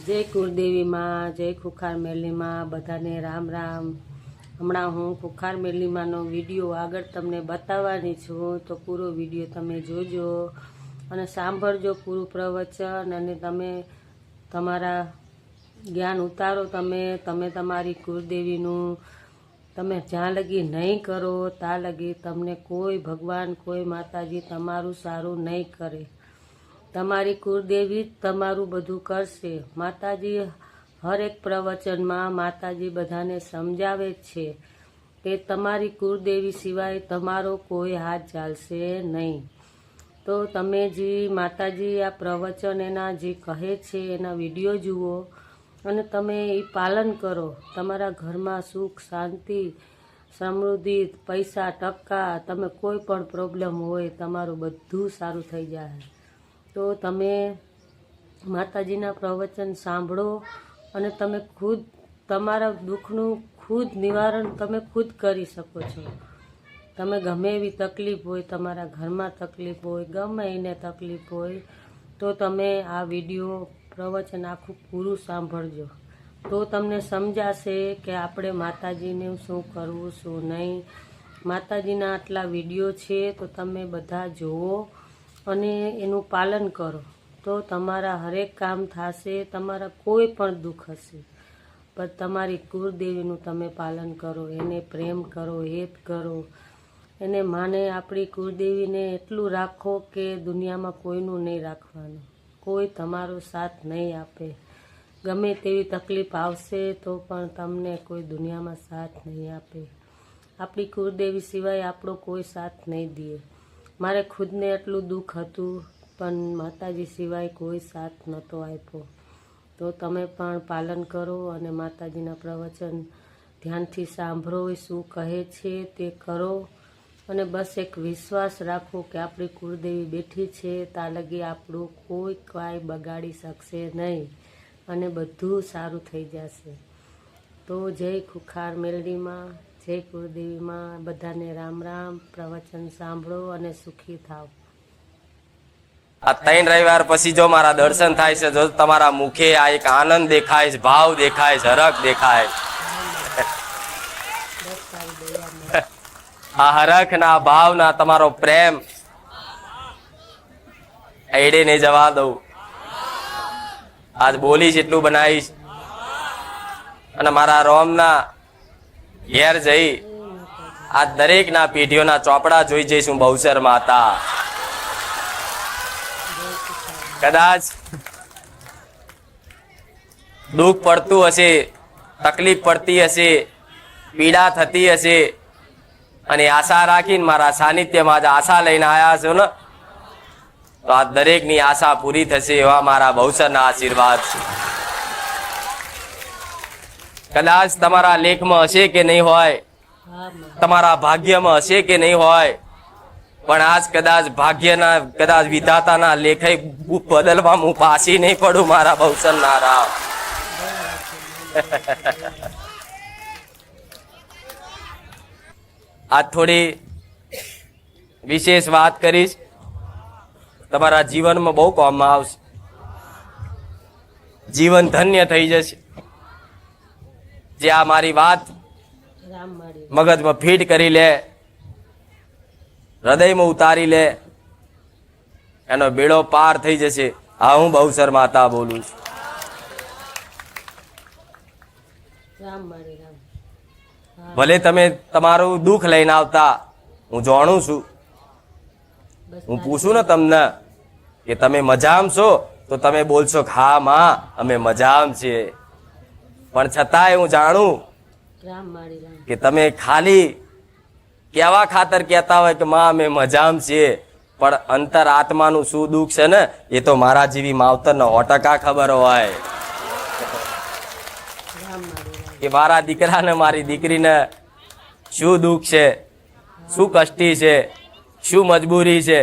જય કુળદેવી માં, જય ખુખાર મેલી માં, બધાને રામ રામ। હમણાં હું ખુખાર મેલી માનો વિડીયો આગળ તમને બતાવવાની છું, તો પૂરો વિડીયો તમે જોજો અને સાંભળજો પૂરું પ્રવચન, અને તમે તમારા જ્ઞાન ઉતારો। તમે તમારી કુળદેવીનું તમે જ્યાં લગી નહીં કરો ત્યાં લગી તમને કોઈ ભગવાન, કોઈ માતાજી તમારું સારું નહીં કરે। તમારી કુળદેવી તમારું બધું કરશે। માતાજી હર એક પ્રવચનમાં માતાજી બધાને સમજાવે છે કે તમારી કુળદેવી સિવાય તમારો કોઈ હાથ ચાલશે નહીં। તો તમે જે માતાજી આ પ્રવચન એના જે કહે છે એના વિડીયો જુઓ અને તમે એ પાલન કરો। તમારા ઘરમાં સુખ, શાંતિ, સમૃદ્ધિ, પૈસા, ટકા, તમે કોઈ પણ પ્રોબ્લેમ હોય તમારું બધું સારું થઈ જાય। તો તમે માતાજીના પ્રવચન સાંભળો અને તમે ખુદ તમારા દુઃખનું ખુદ નિવારણ તમે ખુદ કરી શકો છો। તમે ગમે એવી તકલીફ હોય, તમારા ઘરમાં તકલીફ હોય, ગમે એને તકલીફ હોય, તો તમે આ વિડીયો પ્રવચન આખું પૂરું સાંભળજો, તો તમને સમજાશે કે આપણે માતાજીને શું કરવું, શું નહીં। માતાજીના આટલા વિડીયો છે તો તમે બધા જુઓ અને એનું પાલન કરો, તો તમારા હરેક કામ થશે। તમારા કોઈ પણ દુઃખ હશે પણ તમારી કુળદેવીનું તમે પાલન કરો, એને પ્રેમ કરો, હેત કરો, એને માને આપણી કુળદેવીને એટલું રાખો કે દુનિયામાં કોઈનું નહીં રાખવાનું, કોઈ તમારો સાથ નહીં આપે। ગમે તેવી તકલીફ આવશે તો પણ તમને કોઈ દુનિયામાં સાથ નહીં આપે। આપણી કુળદેવી સિવાય આપણો કોઈ સાથ નહીં દે। મારે ખુદને એટલું દુઃખ હતું પણ માતાજી સિવાય કોઈ સાથ નહોતો આપ્યો। તો તમે પણ પાલન કરો અને માતાજીના પ્રવચન ધ્યાનથી સાંભળો, શું કહે છે તે કરો, અને બસ એક વિશ્વાસ રાખો કે આપણી કુળદેવી બેઠી છે ત્યાં લગી આપણું કોઈ કાંઈ બગાડી શકશે નહીં અને બધું સારું થઈ જશે। તો જય ખુખાર મેલડીમાં, જય કુળદેવીમાં, બધાને રામ રામ। પ્રવચન સાંભળો અને સુખી થાવ। આ 3 રવિવાર પછી જો મારા દર્શન થાય છે, જો તમારા મુખે આ એક આનંદ દેખાય છે, ભાવ દેખાય છે, હરખ દેખાય છે, આ હરખ ના ભાવ ના તમારો પ્રેમ એડે નહીં જવા દઉં। આજ બોલીશ એટલું બનાવીશ અને મારા રોમના ઘેર જઈ આ દરેક ના પેઢીઓના ચોપડા જોઈ જઈશ હું બહુચર માતા। કદાચ દુઃખ પડતું હશે, તકલીફ પડતી હશે, પીડા થતી હશે, અને આશા રાખીને મારા સાનિધ્યમાં જ આશા લઈને આવ્યા છો ને, તો આ દરેકની આશા પૂરી થશે એવા મારા બહુચરના આશીર્વાદ છે। કદાચ તમારા લેખમાં હશે કે નહીં હોય, તમારા ભાગ્યમાં હશે કે નહીં હોય, પણ આજ કદાચ ભાગ્યના, કદાચ વિધાતાના લેખે બદલવા હું પાછી નહીં પડું મારા બહુચરના રામ। આજ થોડી વિશેષ વાત કરીશ, તમારા જીવનમાં બહુ કામમાં આવશે, જીવન ધન્ય થઈ જશે। જે આ મારી વાત મગજમાં ફીટ કરી લે, હૃદયમાં ઉતારી લે, એનો બેડો પાર થઈ જશે। હા, હું બહુચર માતા બોલું છું। ભલે તમે તમારું દુઃખ લઈને આવતા, હું જાણું છું, હું પૂછું ને તમને કે તમે મજામાં છો, તો તમે બોલશો કે હા માં અમે મજામાં છીએ, પણ છતાંય હું જાણું કે તમે ખાલી કેવા ખાતર કહેતા હોય કે માં અમે મજામાં છીએ, પણ અંતર આત્માનું શું દુઃખ છે ને એ તો મારા જેવી માવતરને 100% ખબર હોય કે મારા દીકરાને, મારી દીકરીને શું દુઃખ છે, શું કષ્ટી છે, શું મજબૂરી છે,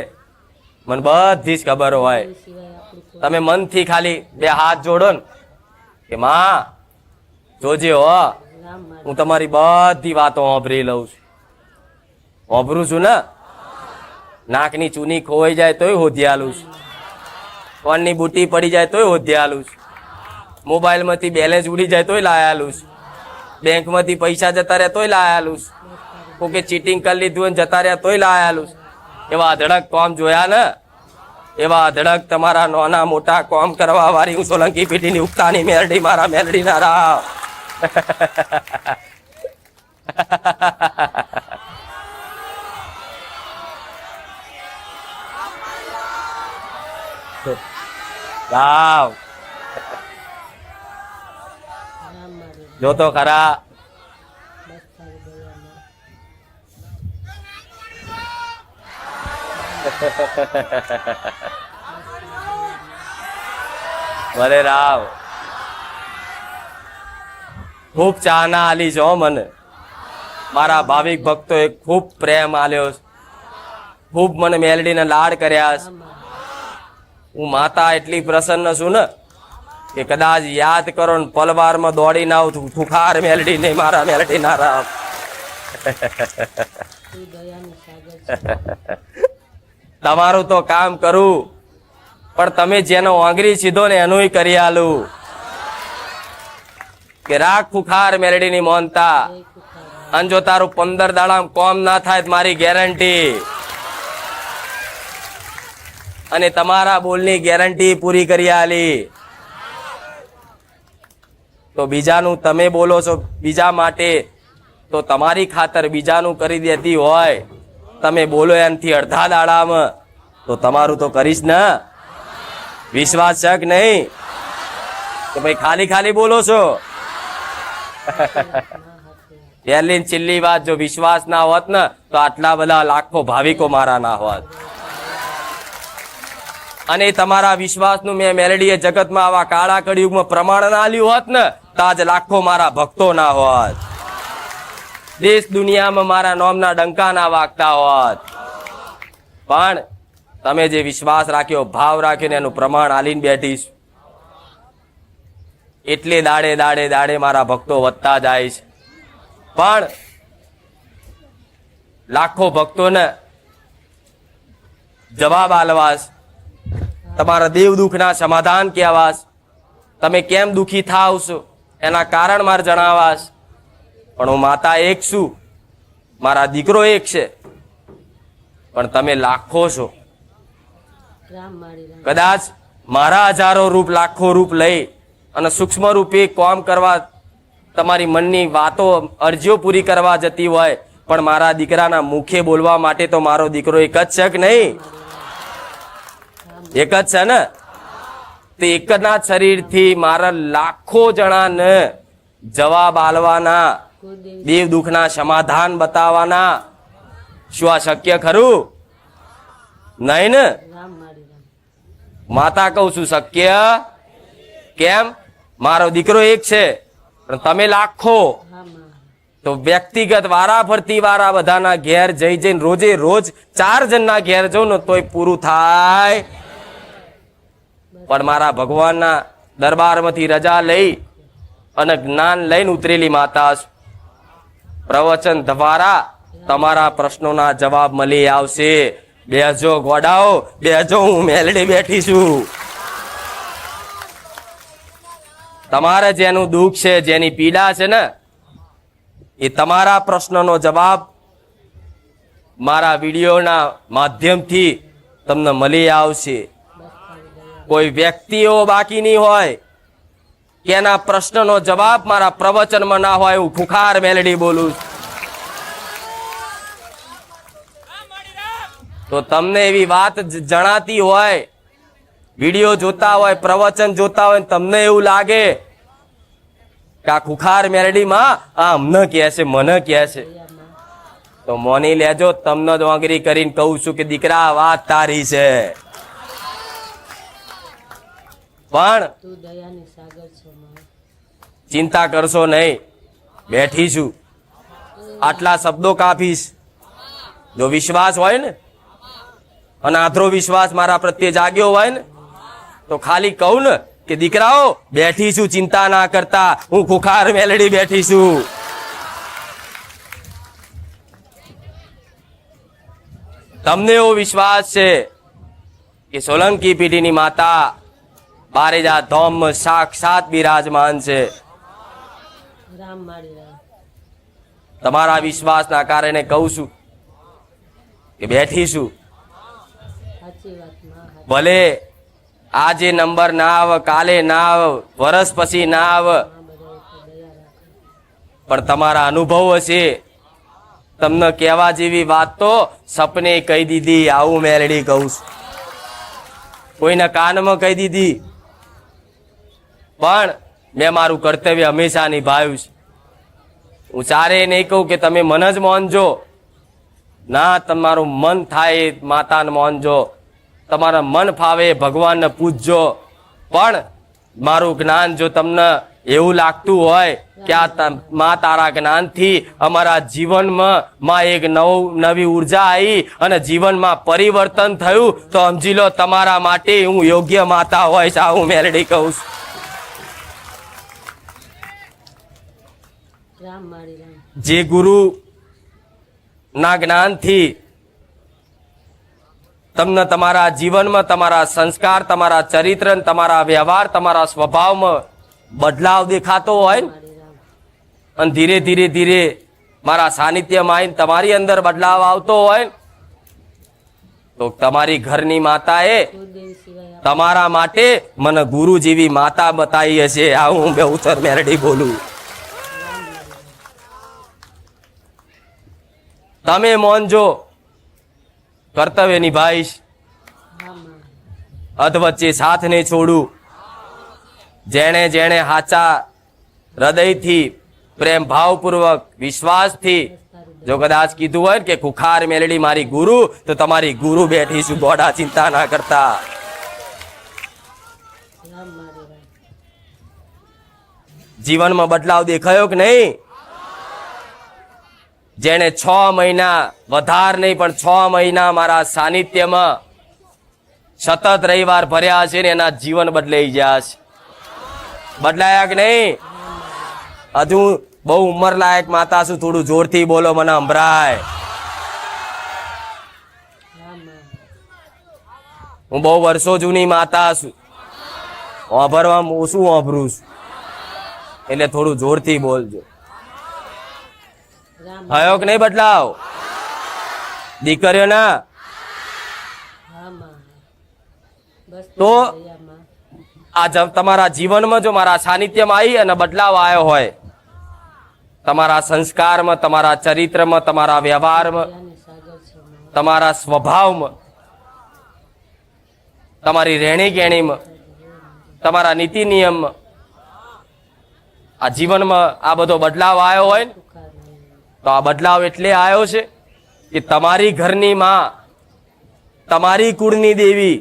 મને બધી જ ખબર હોય। તમે મનથી ખાલી 2 હાથ જોડો ને કે માં જોજે હો, હું તમારી બધી વાતો સાંભળી લઉં છું, સાંભળું છું ને। નાકની ચૂની ખોવાઈ જાય તોય હોધી આલું છું, કોણની બુટી પડી જાય તોય હોધી આલું છું, મોબાઈલમાંથી બેલેન્સ ઉડી જાય તોય લાયાલું છું. બેંકમાંથી પૈસા જતા રહ્યા તોય લાયાલું છું. કોકે ચીટિંગ કરી લીધું અને જતા રહ્યા તોય લાયાલું છું. એવા અધડક કોમ જોયા ને, એવા અધડક તમારા નાના મોટા કોમ કરવા વાળી હું સોલંકી પેઢીની ઉગતાની મેલડી મારા મેલડીના રાવ. રાવ રામ મારી રામ. જો તો ખરા. બસ તારી દયામાં. ભલે રાવ ખૂબ ચાહના આલી છો મને. મારા ભાવિક ભક્તોએ ખૂબ પ્રેમ આલ્યો, ખૂબ મને મેલડીને લાડ કર્યા છે. રામ મારી. હું માતા એટલી પ્રસન્ન છું ને કે કદાચ યાદ કરો ને પલવારમાં દોડીને આવું ખુખાર મેલડી નહીં મારા મેલડી ના રામ. તું દયાનું સાગર છે. તમારું તો કામ કરું, પણ તમે જેનો આંગળી સીધો ને એનું કરી આલું કે રાખ ખુખાર મેલડીની મોનતા. જય ખુખાર. અને જો તારું 15 દાડામાં કોમ ના થાય તો મારી ગેરંટી, અને તમારા બોલની ગેરંટી પૂરી કરી આલી. તો બીજાનું તમે બોલો છો બીજા માટે, તો તમારી ખાતર બીજાનું કરી દેતી હોય, તમે બોલો એનાથી અડધા દાડામાં, તો તમારું તો કરીશ ને. વિશ્વાસ છે કે નહીં? કે ભાઈ ખાલી ખાલી બોલો છો? પહેલી ને છેલ્લી વાત, જો વિશ્વાસ ના હોત ને તો આટલા બધા લાખો ભાવિકો મારા ના હોત. અને તમારા વિશ્વાસનું મેં મેલડીએ જગતમાં આવા કાળા કળિયુગમાં પ્રમાણ ના આલ્યું હોત ને તો આજ લાખો મારા ભક્તો ના હોત. દેશ દુનિયામાં મારા નામના ડંકા ના વાગતા હોત. પણ તમે જે વિશ્વાસ રાખ્યો, ભાવ રાખ્યો ને એનું પ્રમાણ આલીને બેઠીશ, એટલે દાડે દાડે દાડે મારા ભક્તો વધતા જાય છે. પણ લાખો ભક્તોને જવાબ આલવાસ, તમારા દેવ દુઃખના સમાધાન કહેવાસ, તમે કેમ દુઃખી થાવ છો એના કારણ મારે જણાવાસ. પણ હું માતા એક છું, મારા દીકરો એક છે, પણ તમે લાખો છો. રામ મારી રામ. કદાચ મારા હજારો રૂપ લાખો રૂપ લઈ અને સૂક્ષ્મ રૂપે કામ કરવા તમારી મનની વાતો અરજીઓ પૂરી કરવા જતી હોય, પણ મારા દીકરાના મુખે બોલવા માટે તો મારો દીકરો એક જ છે કે નહીં? એક જ છે ને? તો એક જ ના શરીરથી મારા લાખો જણાને જવાબ આલવાના, કુળદેવી. દેવ દુઃખના સમાધાન બતાવવાના. શું આ શક્ય ખરું? નહીં ને? રામ મારી રામ. માતા કહું છું શક્ય કેમ? મારો દીકરો એક છે પણ તમે લાખો. રામ મારી. તો વ્યક્તિગત વારા ફરતી વારા બધાના ઘેર જઈ જઈને રોજે રોજ 4 જણના ઘેર જઉં ને તોય પૂરું થાય. પણ મારા ભગવાનના દરબારમાંથી રજા લઈ અને જ્ઞાન લઈને ઉતરેલી માતા છું. પ્રવચન દ્વારા તમારા પ્રશ્નોના જવાબ મળી આવશે. બેહજો ગોડાઓ, બેહજો, હું મેલડી બેઠી છું. તમારે જેનું દુઃખ છે, જેની પીડા છે ને, એ તમારા પ્રશ્નનો જવાબ મારા વિડીયોના માધ્યમથી તમને મળી આવશે. કોઈ વ્યક્તિઓ બાકી નહીં હોય કે એના પ્રશ્નનો જવાબ મારા પ્રવચનમાં ના હોય. હું ખુખાર મેલડી બોલું છું. તો તમને એવી વાત જણાતી હોય, વિડીયો જોતા હોય, પ્રવચન જોતા હોય, તમને એવું લાગે કે આ ખુખાર મેલડીમાં આ અમને કહે છે, મને કહે છે, તો મોની લેજો. તમને જ આંગળી કરીને કહું છું કે દીકરા વાત તારી છે, પણ તું દયાની સાગર છો માં. ચિંતા કરશો નહીં. બેઠી છું, આટલા શબ્દો કાપીશ. જો વિશ્વાસ હોય ને, અને આધરો વિશ્વાસ મારા પ્રત્યે જાગ્યો હોય ને, તો ખાલી કહું ને કે દીકરાઓ બેઠી છું, ચિંતા ના કરતા, હું ખુખાર મેલડી બેઠી છું. તમને એવો વિશ્વાસ છે કે સોલંકી પેઢીની માતા બારેજા ધામમાં સાક્ષાત બિરાજમાન છે. રામ માળી રામ. તમારા વિશ્વાસના કારણે કહું છું કે બેઠીશું. સાચી વાત માં. ભલે આજે નંબર ના આવે, કાલે ના આવે, વર્ષ પછી ના આવે, પણ તમારા અનુભવ હશે. તમને કહેવા જેવી વાત તો સપને કહી દીધી, આવું મેલડી કહું છું. કોઈના કાનમાં કહી દીધી, પણ મેં મારું કર્તવ્ય હંમેશા નિભાવ્યું છે. હું ચારે નહીં કહું કે તમે મન જ માનજો. ના, તમારું મન થાય માતાને માનજો, તમારા મન ફાવે ભગવાનને પૂજજો. પણ મારું જ્ઞાન જો તમને એવું લાગતું હોય કે આ માં તારા જ્ઞાનથી અમારા જીવનમાં એક નવી ઉર્જા આવી અને જીવનમાં પરિવર્તન થયું, તો સમજી લો તમારા માટે હું યોગ્ય માતા હોય છે. હું મેલડી કહું છું. રામ માળી રામ. જે ગુરુ ના જ્ઞાનથી તમને તમારા જીવનમાં તમારા સંસ્કાર, તમારા ચરિત્ર, તમારા વ્યવહાર, તમારા સ્વભાવમાં બદલાવ દેખાતો હોય ને, માળી રામ. અને ધીરે ધીરે ધીરે મારા સાનિધ્યમાં આવીને તમારી અંદર બદલાવ આવતો હોય ને, તો તમારી ઘરની માતાએ કુળદેવી સિવાય તમારા માટે મને ગુરુ જેવી માતા બતાવી હશે. આ હું બેઉતર મેરડી બોલું. તમે મોનજો, કર્તવ્ય નિભાઈશ, રામ માં. અધવચ્ચે સાથ ને છોડું. જેણે જેણે હાચા હૃદયથી પ્રેમ ભાવપૂર્વક વિશ્વાસથી જો કદાચ કીધું હોય કે ખુખાર મેલડી મારી ગુરુ, તો તમારી ગુરુ બેઠીશું. ગોડા ચિંતા ના કરતા. રામ માળી રામ. જીવનમાં બદલાવ દેખાયો કે નહીં? જેણે 6 મહિના, વધાર નહીં પણ 6 મહિના મારા સાનિધ્યમાં સતત રવિવાર ભર્યા છે ને, એના જીવન બદલાઈ ગયા છે. બદલાયા કે નહીં? હજુ બહુ ઉંમર લાયક માતા છું, થોડું જોરથી બોલો, મને સંભળાય. રામ માં. હું બહુ વર્ષો જૂની માતા છું, વાપરવામાં ઓછું વાપરું છું, એટલે થોડું જોરથી બોલજો. રામ થયો કે નહીં બદલાવ? દીકરીઓ ના હા માં. બસ તો દયા માં. તમારા જીવનમાં જો મારા સાનિધ્યમાં આવી અને બદલાવ આવ્યો હોય, તમારા સંસ્કારમાં, તમારા ચરિત્રમાં, તમારા વ્યવહારમાં, દયાની સાગર છે માં. તમારા સ્વભાવમાં, તમારી રહેણી કહેણીમાં, તમારા નીતિ નિયમમાં, આ જીવનમાં આ બધો બદલાવ આવ્યો હોય ને, ખુખાર મેલડી. તો આ બદલાવ એટલે આવ્યો છે કે તમારી ઘરની માં, તમારી કુળની દેવી,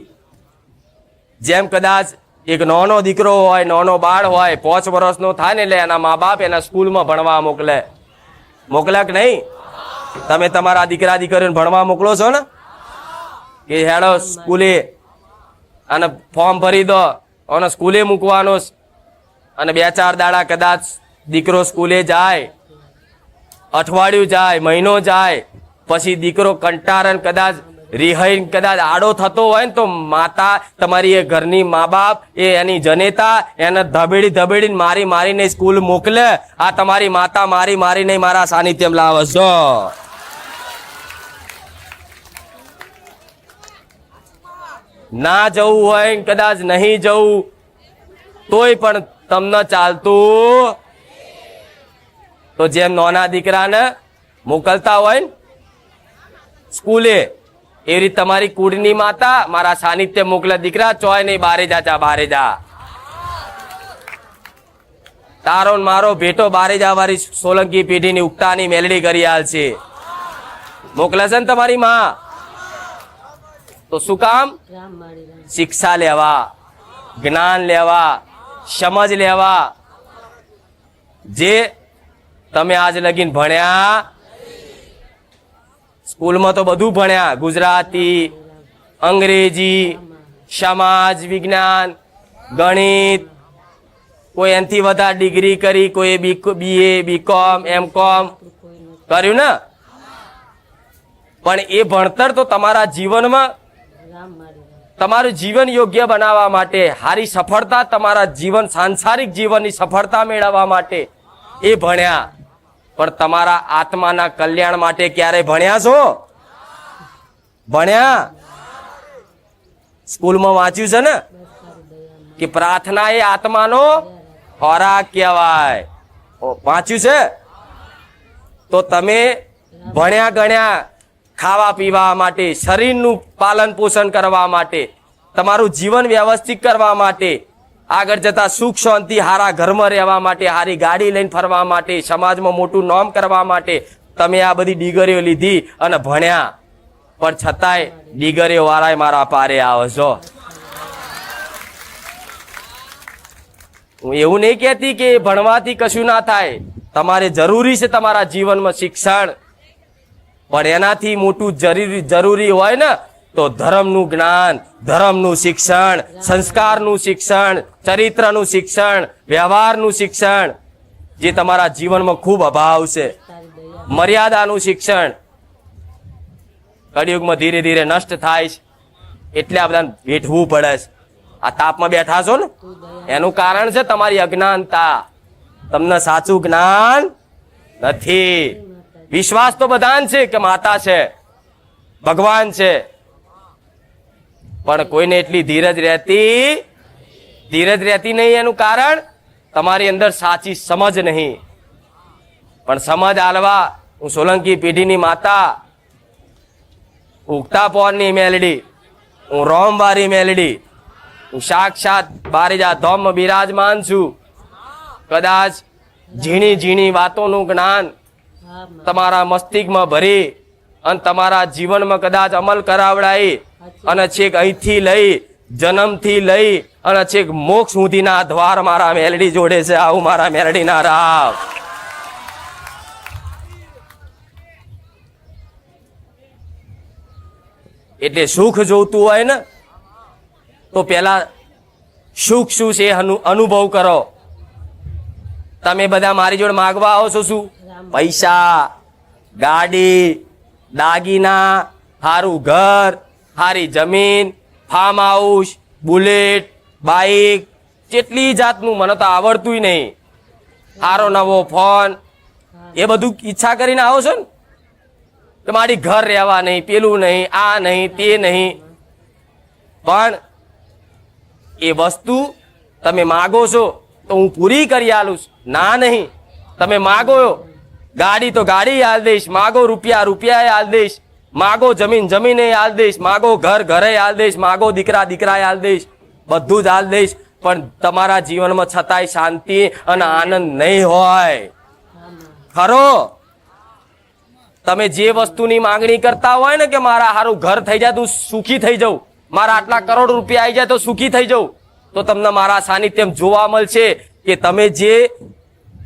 જેમ કદાચ એક નાનો દીકરો હોય, નાનો બાળ હોય, 5 વર્ષનો થાય ને, એટલે એના મા બાપ એના સ્કૂલમાં ભણવા મોકલે. મોકલે કે નહીં? તમે તમારા દીકરા દીકરીઓને ભણવા મોકલો છો ને, કે હેડો સ્કૂલે અને ફોર્મ ભરી દો અને સ્કૂલે મૂકવાનો, અને 2-4 દાડા કદાચ દીકરો સ્કૂલે જાય, અઠવાડિયું જાય, મહિનો જાય, પછી દીકરો કંટાળન કદાચ રિહાઈ કદાચ આડો થતો હોય ને, તો માતા તમારી એ ઘરની મા બાપ એ એની જનેતા એને ધબેડી ધબેડીને મારી મારીને સ્કૂલ મોકલે. આ તમારી માતા મારી મારીને મારા સાનિધ્યમાં લાવે છો. ના જવું હોય ને કદાચ નહીં જવું તોય પણ તમને ચાલતું, તો જેમ નાના દીકરાને મોકલતા હોય ને સ્કૂલે, એવી રીતે તમારી કુળની માતા મારા સાનિધ્ય મોકલે. દીકરા ચોય નહીં, બારે જા, ચા બારે જા. તારો ને મારો ભેટો બારે જા વાળી સોલંકી પેઢીની ઉગતાની મેલડી કરી આલ છે. મોકલે છે ને તમારી માં? તો શું કામ? રામ માળી રામ. શિક્ષા લેવા, જ્ઞાન લેવા, સમજ લેવા. જે તમે આજ લગીન ભણ્યા, સ્કૂલમાં તો બધું ભણ્યા, ગુજરાતી, અંગ્રેજી, સમાજ વિજ્ઞાન, ગણિત, કોઈ એનાથી વધારે ડિગ્રી કરી, કોઈ BA, BCom, MCom કર્યું ને, પણ એ ભણતર તો તમારા જીવનમાં રામ માળી રામ. તમારું જીવન યોગ્ય બનાવવા માટે, સારી સફળતા, તમારા જીવન સાંસારિક જીવનની સફળતા મેળવવા માટે એ ભણ્યા, પણ તમારા આત્માના કલ્યાણ માટે ક્યારે ભણ્યા છો? ભણ્યા? સ્કૂલમાં વાંચ્યું છે ને કે પ્રાર્થના એ આત્માનો ખોરાક કહેવાય. વાંચ્યું છે? તો તમે ભણ્યા ગણ્યા ખાવા પીવા માટે, શરીરનું પાલન પોષણ કરવા માટે, તમારું જીવન વ્યવસ્થિત કરવા માટે, આગળ જતા સુખ શાંતિ હારા ઘરમાં રહેવા માટે, હારી ગાડી લઈને ફરવા માટે, સમાજમાં મોટું નામ કરવા માટે તમે આ બધી ડિગ્રીઓ લીધી અને ભણ્યા, પણ છતાંય ડિગ્રીઓ વાળા મારા પારે આવે છો. હું એવું નહીં કહેતી કે ભણવાથી કશું ના થાય, તમારે જરૂરી છે તમારા જીવનમાં શિક્ષણ, પણ એનાથી મોટું જરૂરી હોય ને તો ધર્મનું જ્ઞાન, ધર્મનું શિક્ષણ, સંસ્કારનું શિક્ષણ, ચરિત્રનું શિક્ષણ, વ્યવહારનું શિક્ષણ, જે તમારા જીવનમાં ખૂબ અભાવ છે. મર્યાદાનું શિક્ષણ કળિયુગમાં ધીરે ધીરે નષ્ટ થાય છે, એટલે આ બધાને વેઠવું પડે છે. આ તાપમાં બેઠા છો ને એનું કારણ છે તમારી અજ્ઞાનતા. તમને સાચું જ્ઞાન નથી. વિશ્વાસ તો બધાને છે કે માતા છે, ભગવાન છે, પણ કોઈને એટલી ધીરજ રહેતી નહીં. એનું કારણ તમારી અંદર સાચી સમજ નહીં. પણ સમજ આલવા હું સોલંકી પેઢીની માતા, ઉગતા પોરની મેલડી, હું રોમવારી મેલડી, હું સાક્ષાત બારીજા ધામમાં બિરાજમાન છું. કદાચ ઝીણી ઝીણી વાતોનું જ્ઞાન તમારા મસ્તિષ્કમાં ભરી અને તમારા જીવનમાં કદાચ અમલ કરાવડાવી અને છેક અહીંથી લઈ, જન્મથી લઈ અને છેક મોક્ષ સુધીના દ્વાર મારા મેલડી જોડે છે. આવું મારા મેલડીના રાવ. એટલે સુખ જોતું હોય ને તો પેલા સુખ શું છે અનુભવ કરો. તમે બધા મારી જોડે માગવા આવો છો શું? પૈસા, ગાડી, દાગીના, સારું ઘર, સારી જમીન, ફાર્મ હાઉસ, બુલેટ, બાઇક, જેટલી જાતનું મને તો આવડતું નહીં, સારો નવો ફોન, એ બધું ઈચ્છા કરીને આવો છો ને કે મારી ઘર રહેવા નહીં, પેલું નહીં, આ નહીં, તે નહીં. પણ એ વસ્તુ તમે માગો છો તો હું પૂરી કરી આલું છું. ના નહીં, તમે માગો ગાડી તો ગાડી આલ દઈશ, માગો રૂપિયા રૂપિયા આલ દઈશ, માગો જમીન જમીને આલ દઈશ, માગો ઘર ઘરે આલ દઈશ, માગો દીકરા દીકરા આલ દઈશ, બધું જ આલ દઈશ. પણ તમારા જીવનમાં છતાંય શાંતિ અને આનંદ નહીં હોય. ખરો? તમે જે વસ્તુની માંગણી કરતા હોય ને કે મારા હારું ઘર થઈ જાય તો સુખી થઈ જાઉં, મારા આટલા કરોડ રૂપિયા આવી જાય તો સુખી થઈ જાઉં, તો તમને મારા સાનિધ્યમ જોવા મળશે કે તમે જે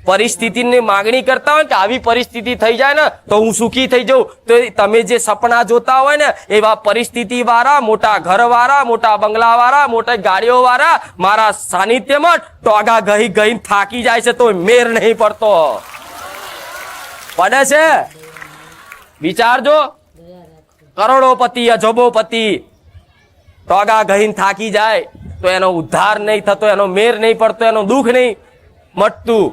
પરિસ્થિતિની માંગણી કરતા હોય કે આવી પરિસ્થિતિ થઈ જાય ને તો હું સુખી થઈ જાઉં, તો તમે જે સપના જોતા હોય ને એવા પરિસ્થિતિ વાળા, મોટા ઘર વાળા, મોટા બંગલા વાળા, મોટી ગાડીઓ વાળા મારા સાનિધ્યમાં ટોગા ગઈ ગઈ થાકી જાય છે તો મેર નહીં પડતો. પડે છે? વિચારજો. કરોડોપતિ, અજબોપતિ ટોગા ગઈને થાકી જાય તો એનો ઉદ્ધાર નહીં થતો, એનો મેર નહીં પડતો, એનો દુઃખ નહીં મટતું.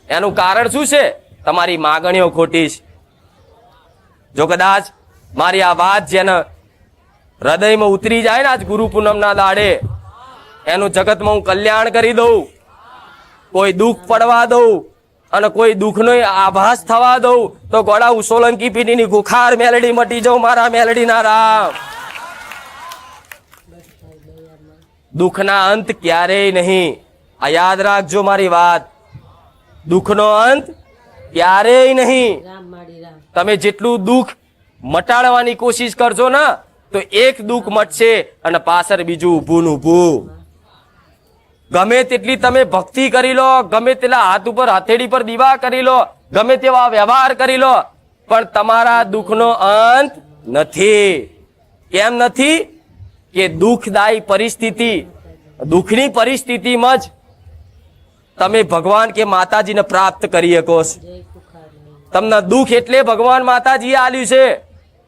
એનું કારણ શું છે? તમારી માગણીઓ ખોટી છે. જો કદાચ મારી આ વાત જેને હૃદયમાં ઉતરી જાય ને આજ ગુરુ પૂનમના દાડે, એનું જગતમાં હું કલ્યાણ કરી દઉં, કોઈ દુઃખ પડવા દઉં અને કોઈ દુઃખનો આભાસ થવા દઉં તો ગોળા હું સોલંકી પીઢીની ગુખાર મેલડી મટી જાઉં. મારા મેલડીના રામ. દુઃખના અંત ક્યારેય નહીં. આ યાદ રાખજો મારી વાત. દુઃખનો અંત ક્યારેય નહીં. તમે જેટલું દુઃખ મટાડવાની કોશિશ કરજો ને તો એક દુઃખ મટશે અને પાછળ બીજું ઊભું ને ઊભું. ગમે તેટલી તમે ભક્તિ કરી લો, ગમે તેટલા હાથ ઉપર હથેળી પર દીવા કરી લો, ગમે તેવા વ્યવહાર કરી લો, પણ તમારા દુઃખનો અંત નથી. કેમ નથી? કે દુઃખદાયી પરિસ્થિતિ, દુઃખની પરિસ્થિતિમાં જ તમે ભગવાન કે માતાજીને પ્રાપ્ત કરી શકો છો. તમને દુઃખ એટલે ભગવાન માતાજીએ આલ્યું છે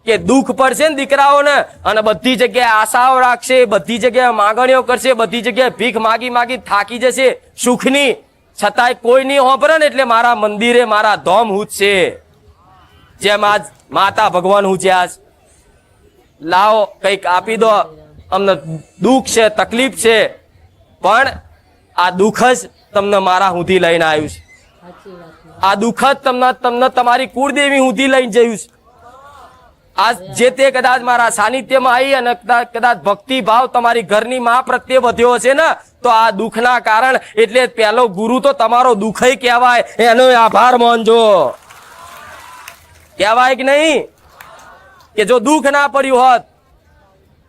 કે દુઃખ પડશે ને દીકરાઓને અને બધી જગ્યાએ આશાઓ રાખશે, બધી જગ્યાએ માગણીઓ કરશે, બધી જગ્યાએ ભીખ માગી માગી થાકી જશે સુખની, છતાંય કોઈ નહીં હોંભરે ને એટલે મારા મંદિરે મારા ધોમ હુંચશે, જેમ આજ માતા ભગવાન હુંચ્યા છે. લાવો કંઈક આપી દો, અમને દુઃખ છે, તકલીફ છે, પણ આ દુઃખ જ તમને મારા સુધી લઈને આવ્યું છે. સાચી વાત. આ દુઃખ જ તમને તમારી કુળદેવી સુધી લઈને જયું છે. આ જે તે કદાચ મારા સાનિધ્યમાં આવી અને કદાચ ભક્તિ ભાવ તમારી ઘરની માં પ્રત્યે વધ્યો હશે ને, તો આ દુઃખના કારણ એટલે પહેલો ગુરુ તો તમારો દુઃખ કહેવાય, એનો આભાર માનજો. કહેવાય કે નહીં કે જો દુઃખ ના પડ્યું હોત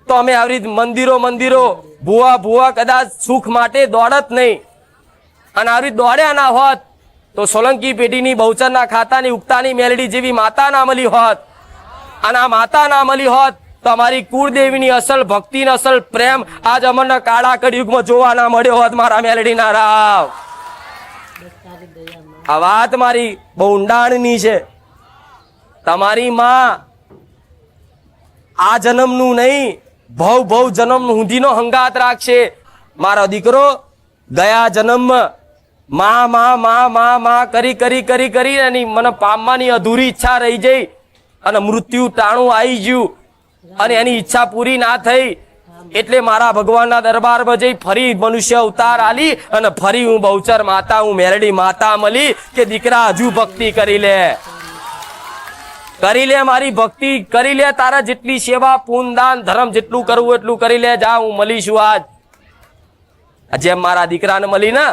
તો અમે આવી મંદિરો ભૂવા કદાચ સુખ માટે દોડત નહીં, અને આવી દોડ્યા ના હોત તો સોલંકી પેઢીની બહુચરના ખાતાની ઉગતાની મેલડી જેવી માતા ના મળી હોત, અને આ માતા ના મળી હોત તો અમારી કુળદેવીની અસલ ભક્તિ અસલ પ્રેમ આજ અમને કાળા કળિયુગમાં જોવા ના મળ્યો હોત. મારા મેલડીના રાવ, આ વાત મારી બહુ ઊંડાણની છે. તમારી માં આ જન્મનું નહીં, ભવ જન્મ હુંધીનો હંગાત રાખશે. મારો દીકરો ગયા જન્મમાં માં કરી એની મને પામવાની અધૂરી ઈચ્છા રહી જઈ અને મૃત્યુ ટાણું આવી ગયું અને એની ઈચ્છા પૂરી ના થઈ, એટલે મારા ભગવાનના દરબારમાં જઈ ફરી મનુષ્ય અવતાર આલી અને ફરી હું બહુચર માતા, હું મેલડી માતા મળી કે દીકરા હજુ ભક્તિ કરી લે, મારી ભક્તિ કરી લે, તારા જેટલી સેવા પૂન દાન ધર્મ જેટલું કરવું એટલું કરી લે, જા હું મળીશું. આજ જેમ મારા દીકરાને મળી ને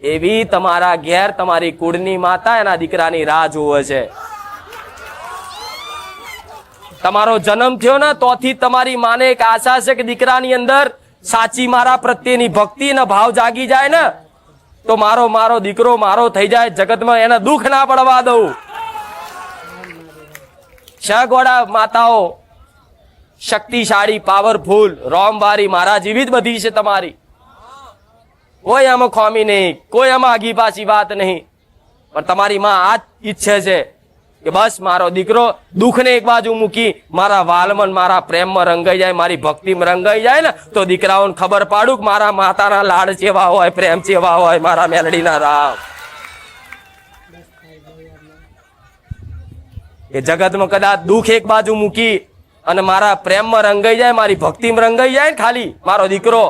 એવી તમારા ઘેર તમારી કુળની માતા એના દીકરાની રાહ જોવે છે. તમારો જન્મ થયો ને તોથી તમારી માને એક આશા છે કે દીકરાની અંદર સાચી મારા પ્રત્યેની ભક્તિ અને ભાવ જાગી જાય ને તો મારો દીકરો મારો થઈ જાય, જગતમાં એને દુઃખ ના પડવા દઉં. શગોડા માતાઓ શક્તિશાળી, પાવરફુલ, રોમવારી મારા જેવી જ બધી છે તમારી. કોઈ આમાં ખોમી નહીં, કોઈ આમાં આગી પાછી વાત નહીં, પણ તમારી માં આ જ ઈચ્છે છે કે બસ મારો દીકરો દુઃખને એક બાજુ મૂકી મારા વાલમાં મારા પ્રેમમાં રંગાઈ જાય, મારી ભક્તિમાં રંગાઈ જાય ને તો દીકરાઓને ખબર પાડું કે મારા માતાના લાડ ચેવા હોય, પ્રેમ ચેવા હોય, મારા મેલડીના રામ. એ જગતમાં કદાચ દુઃખ એક બાજુ મૂકી અને મારા પ્રેમમાં રંગાઈ જાય, મારી ભક્તિમાં રંગાઈ જાય ને ખાલી મારો દીકરો,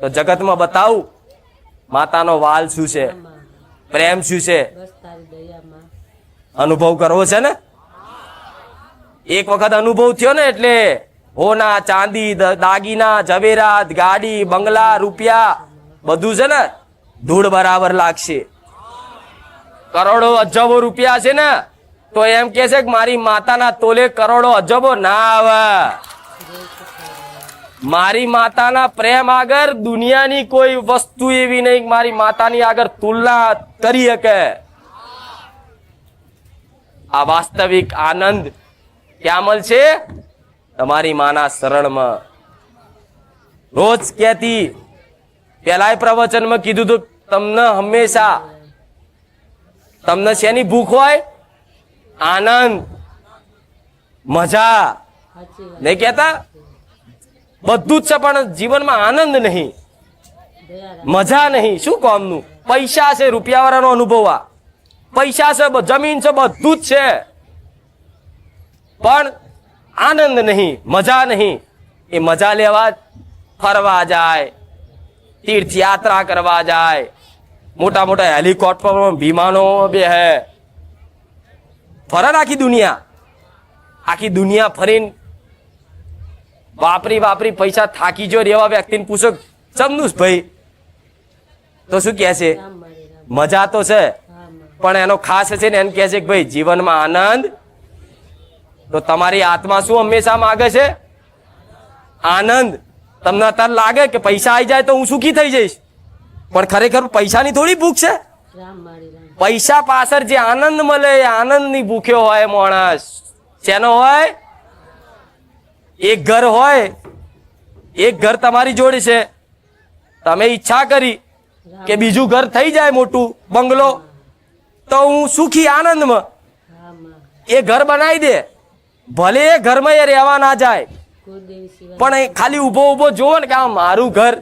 તો જગતમાં બતાવું માતાનો વાલ શું છે, પ્રેમ શું છે. અનુભવ કરવો છે ને, એક વખત અનુભવ થયો ને એટલે હોના ચાંદી દાગીના ઝવેરાત ગાડી બંગલા રૂપિયા બધું છે ને ધૂળ બરાબર લાગશે. કરોડો અજબો રૂપિયા છે ને તો એમ કે છે કે મારી માતાના તોલે કરોડો અજબો ના આવે. મારી માતાના પ્રેમ આગળ દુનિયાની કોઈ વસ્તુ એવી નહીં મારી માતાની આગળ તુલના કરી શકે. આ વાસ્તવિક આનંદ ક્યાં મળશે? તમારી માના શરણમાં. રોજ કહેતી, પેલા પ્રવચનમાં કીધું હતું તમને હંમેશા તમને શેની ભૂખ હોય? આનંદ, મજા. નહીં કહેતા? બધું જ છે પણ જીવનમાં આનંદ નહીં, મજા નહીં. શું કામનું? પૈસા છે, રૂપિયા વાળાનો અનુભવ, આ પૈસા છે, જમીન છે, બધું જ છે, પણ આનંદ નહીં, મજા નહીં. એ મજા લેવા ફરવા જાય, તીર્થયાત્રા કરવા જાય, મોટા મોટા હેલિકોપ્ટર વિમાનો બે હે ફરે આખી દુનિયા ફરીને વાપરી પૈસા થાકી જો રેવા વ્યક્તિને પૂછો ચમનું ભાઈ તો શું કહે છે? મજા તો છે પણ એનો ખાસ છે ને એને કહે છે કે ભાઈ જીવનમાં આનંદ. તો તમારી આત્મા શું હંમેશા માગે છે? આનંદ. તમને અત્યારે લાગે કે પૈસા આવી જાય તો હું સુખી થઈ જઈશ, પણ ખરેખર પૈસાની થોડી ભૂખ છે. પૈસા પાછળ જે આનંદ મળે એ આનંદની ભૂખ્યો હોય માણસ. શેનો હોય? એક ઘર હોય, એક ઘર તમારી જોડે છે, તમે ઈચ્છા કરી કે બીજું ઘર થઈ જાય મોટું બંગલો તો હું સુખી આનંદમાં. એ ઘર બનાવી દે, ભલે એ ઘરમાં એ રહેવા ના જાય, કુળદેવી સિવાય પણ એ ખાલી ઊભો ઊભો જોવો ને કે આ મારું ઘર,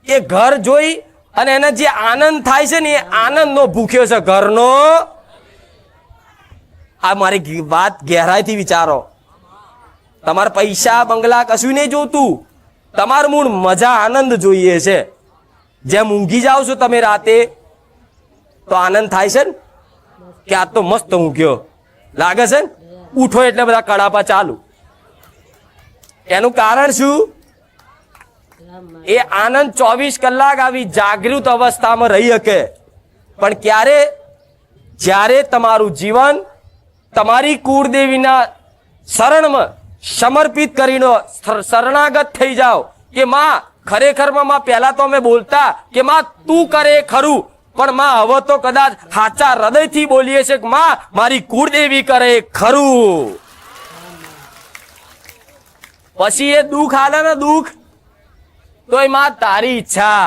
એ ઘર જોઈ અને એને જે આનંદ થાય છે ને એ આનંદનો ભૂખ્યો છે ઘરનો. આ મારી વાત ગહેરાઈથી વિચારો. તમારે પૈસા બંગલા કશું નહીં જોતું, તમારું મૂળ મજા આનંદ જોઈએ છે. જેમ ઊંઘી જાઓ છો તમે રાતે તો આનંદ થાય છે ને કે આ તો મસ્ત ઊંઘ્યો લાગે છે ને, ઉઠો એટલે બધા કડાપા ચાલુ. એનું કારણ શું? એ આનંદ 24 કલાક આવી જાગૃત અવસ્થામાં રહી શકે, પણ ક્યારે? જ્યારે તમારું જીવન તમારી કુળદેવીના શરણમાં સમર્પિત કરીને શરણાગત થઈ જાઓ કે માં ખરેખરમાં માં પહેલા તો અમે બોલતા કે માં તું કરે ખરું, પણ માં હવે તો કદાચ સાચા હૃદયથી બોલીએ છે કે માં મારી કુળદેવી કરે ખરું. પછી એ દુઃખ આલે ને દુઃખ તોય માં તારી ઈચ્છા,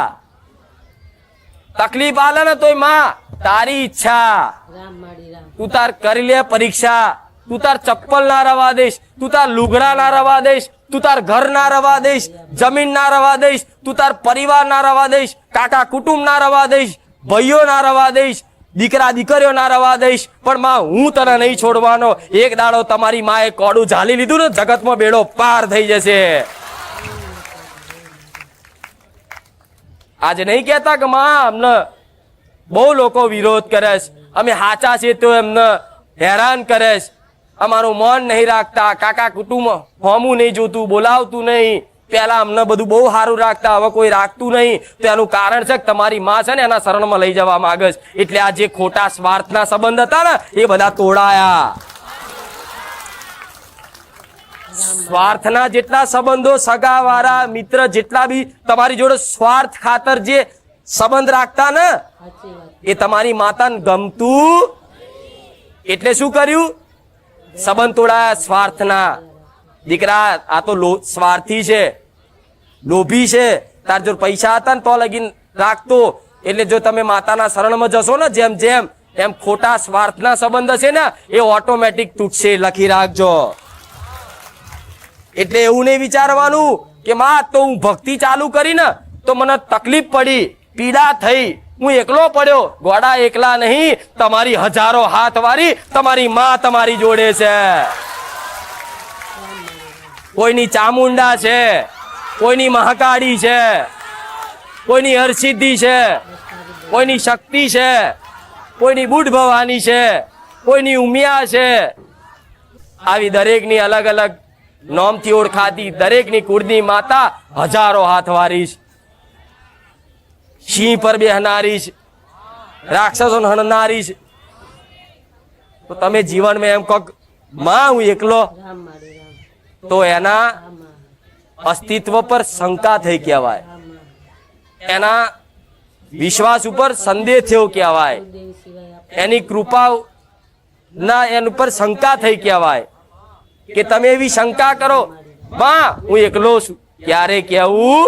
તકલીફ આલે ને તોય માં તારી ઈચ્છા. રામ માડી રામ. તું તાર કરી લે પરીક્ષા, તું તાર ચપ્પલ ના રવા દઈશ, તું તાર લુગડા ના રવા દઈશ, તું તાર ઘર ના રવા દઈશ, જમીન ના રવા દઈશ, તું તાર પરિવાર ના રવા દઈશ, કાકા કુટુંબ ના રવા દઈશ, ભાઈઓ ના રવા દઈશ, દીકરા દીકરીઓ ના રવા દઈશ, પણ માં હું તને નહીં છોડવાનો. એક દાડો તમારી માએ કોડું ઝાલી લીધું ને જગતમાં બેડો પાર થઈ જશે. આજે નહીં કહેતા કે માં અમને બહુ લોકો વિરોધ કરે છે, અમે હાચા છે તો એમને હેરાન કરે છે, અમારું મન નહીં રાખતા, કાકા કુટુંબ હોમું નહીં જોતું, બોલાવતું નહીં, પહેલા અમને બધું બહુ સારું રાખતા હવે કોઈ રાખતું નહીં. તો એનું કારણ છે કે તમારી માં છે ને એના શરણમાં લઈ જવા માંગે છે. એટલે આ જે ખોટા સ્વાર્થના સંબંધ હતા ને એ બધા તોડાયા. સ્વાર્થના જેટલા સંબંધો, સગા વાળા મિત્ર જેટલા બી તમારી જોડે સ્વાર્થ ખાતર જે સંબંધ રાખતા ને સાચી વાત. એ તમારી માતાને ગમતું, એટલે શું કર્યું? સંબંધ તોડાયા સ્વાર્થના. દીકરા આ તો સ્વાર્થી છે, લોભી છે, તાર જો પૈસા હતા ને તો લગીન રાખતો, એટલે જો તમે માતાના શરણમાં જશો ને જેમ જેમ એમ ખોટા સ્વાર્થના સંબંધ હશે ને એ ઓટોમેટિક તૂટશે. લખી રાખજો. એટલે એવું નહીં વિચારવાનું કે માં તો હું ભક્તિ ચાલુ કરી ને તો મને તકલીફ પડી, પીડા થઈ, હું એકલો પડ્યો. ગોડા એકલા નહીં, તમારી હજારો હાથ વાળી તમારી માં તમારી જોડે છે. કોઈની ચામુંડા છે, કોઈની મહાકાળી છે, કોઈની હરસિદ્ધિ છે, કોઈની શક્તિ છે, કોઈની બુઢ ભવાની છે, કોઈની ઉમિયા છે. આવી દરેકની અલગ અલગ નોમથી ઓળખાતી દરેકની કુળની માતા હજારો હાથ વારી છે. સિંહ પર બેહનારી છે, રાક્ષસોને હણનારી છે. તો તમે જીવનમાં એમ કહો માં હું એકલો, રામ માડી રામ. તો એના રામ માં. અસ્તિત્વ પર શંકા થઈ કહેવાય, રામ માં. એના વિશ્વાસ ઉપર સંદેહ થયો કહેવાય, કુળદેવી સિવાય આપણે એની કૃપા ના એન ઉપર શંકા થઈ કહેવાય. કે તમે એવી શંકા કરો માં હું એકલો છું, ક્યારે કહેવું?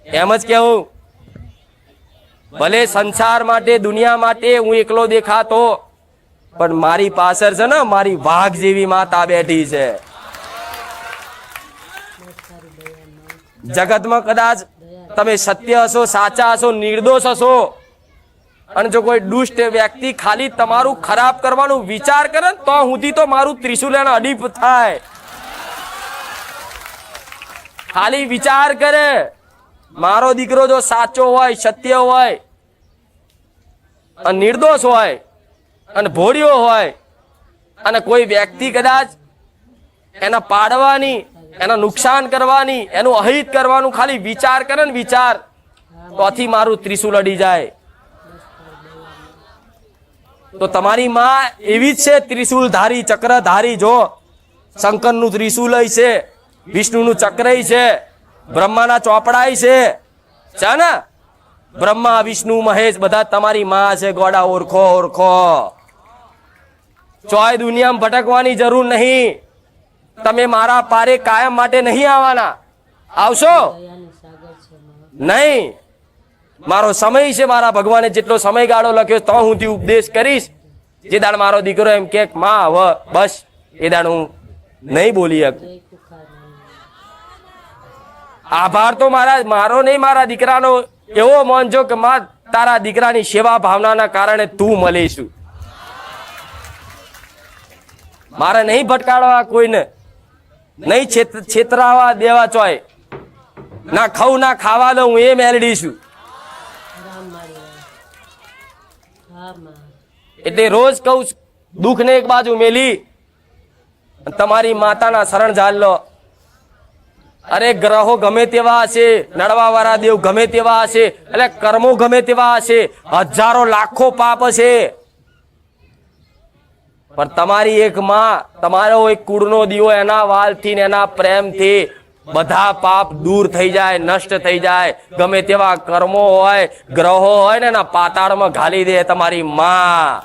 એમ જ કહેવું. ભલે સંસાર માટે દુનિયા માટે હું એકલો દેખાતો, પણ મારી પાછળ છે ને મારી વાઘ જેવી માતા બેઠી છે. જગતમાં કદાચ તમે સત્ય હશો, સાચા હશો, નિર્દોષ હશો, અને જો કોઈ દુષ્ટ વ્યક્તિ ખાલી તમારું ખરાબ કરવાનું વિચાર કરે ને તો સુધી તો મારું ત્રિશુલ એને અડીપ થાય. ખાલી વિચાર કરે મારો દીકરો જો સાચો હોય, સત્ય હોય, અને નિર્દોષ હોય, અને ભોળિયો હોય, અને કોઈ વ્યક્તિ કદાચ એના પાડવાની, એના નુકસાન કરવાની, એનું અહિત કરવાનું ખાલી વિચાર કરે ને વિચાર, તોથી મારું ત્રિશુલ અડી જાય. તો તમારી માં એવી જ છે, ત્રિશુલ ધારી, ચક્ર ધારી. જો શંકરનું ત્રિશુલ છે, વિષ્ણુનું ચક્ર છે, બ્રહ્માના ચોપડાય છે ને, બ્રહ્મા વિષ્ણુ મહેશ બધા તમારી માં છે. ગોડા ઓળખો ઓળખો. ચોય દુનિયામાં ભટકવાની જરૂર નહીં. તમે મારા પારે કાયમ માટે નહીં આવવાના. આવશો દયાનું સાગર છે માં. નહીં. મારો સમય છે, મારા ભગવાને જેટલો સમયગાળો લખ્યો તો હું ઉપદેશ કરીશ. જે દાડ મારો દીકરો એમ કે માં હવે બસ એ દાડ હું નહીં બોલી શકું. જય ખુખાર મેલડીમાં. આભાર તો મારો નહીં, મારા દીકરાનો એવો માનજો કે માં તારા દીકરાની સેવા ભાવનાના કારણે તું મળીશું. મારે નહીં ભટકાડવા કોઈને, નહીં છેતરાવા દેવા ચોય, ના ખાઉં ના ખાવા દઉં, એ મેલડી છું. રામ મારી રામ. હા માં. એટલે રોજ કહું છું, દુઃખને એક બાજુ મેલી તમારી માતાના શરણ ઝાલ લો. અરે ગ્રહો ગમે તેવા હશે, નડવા વાળા દેવ ગમે તેવા હશે, એટલે કર્મો ગમે તેવા હશે, હજારો લાખો પાપ હશે, પણ તમારી એક માં, તમારો એક કુળનો દીવો, એના વાલથી ને એના પ્રેમથી બધા પાપ દૂર થઈ જાય, નષ્ટ થઈ જાય. ગમે તેવા કર્મો હોય, ગ્રહો હોય ને એના પાતાળમાં ઘાલી દે તમારી માં.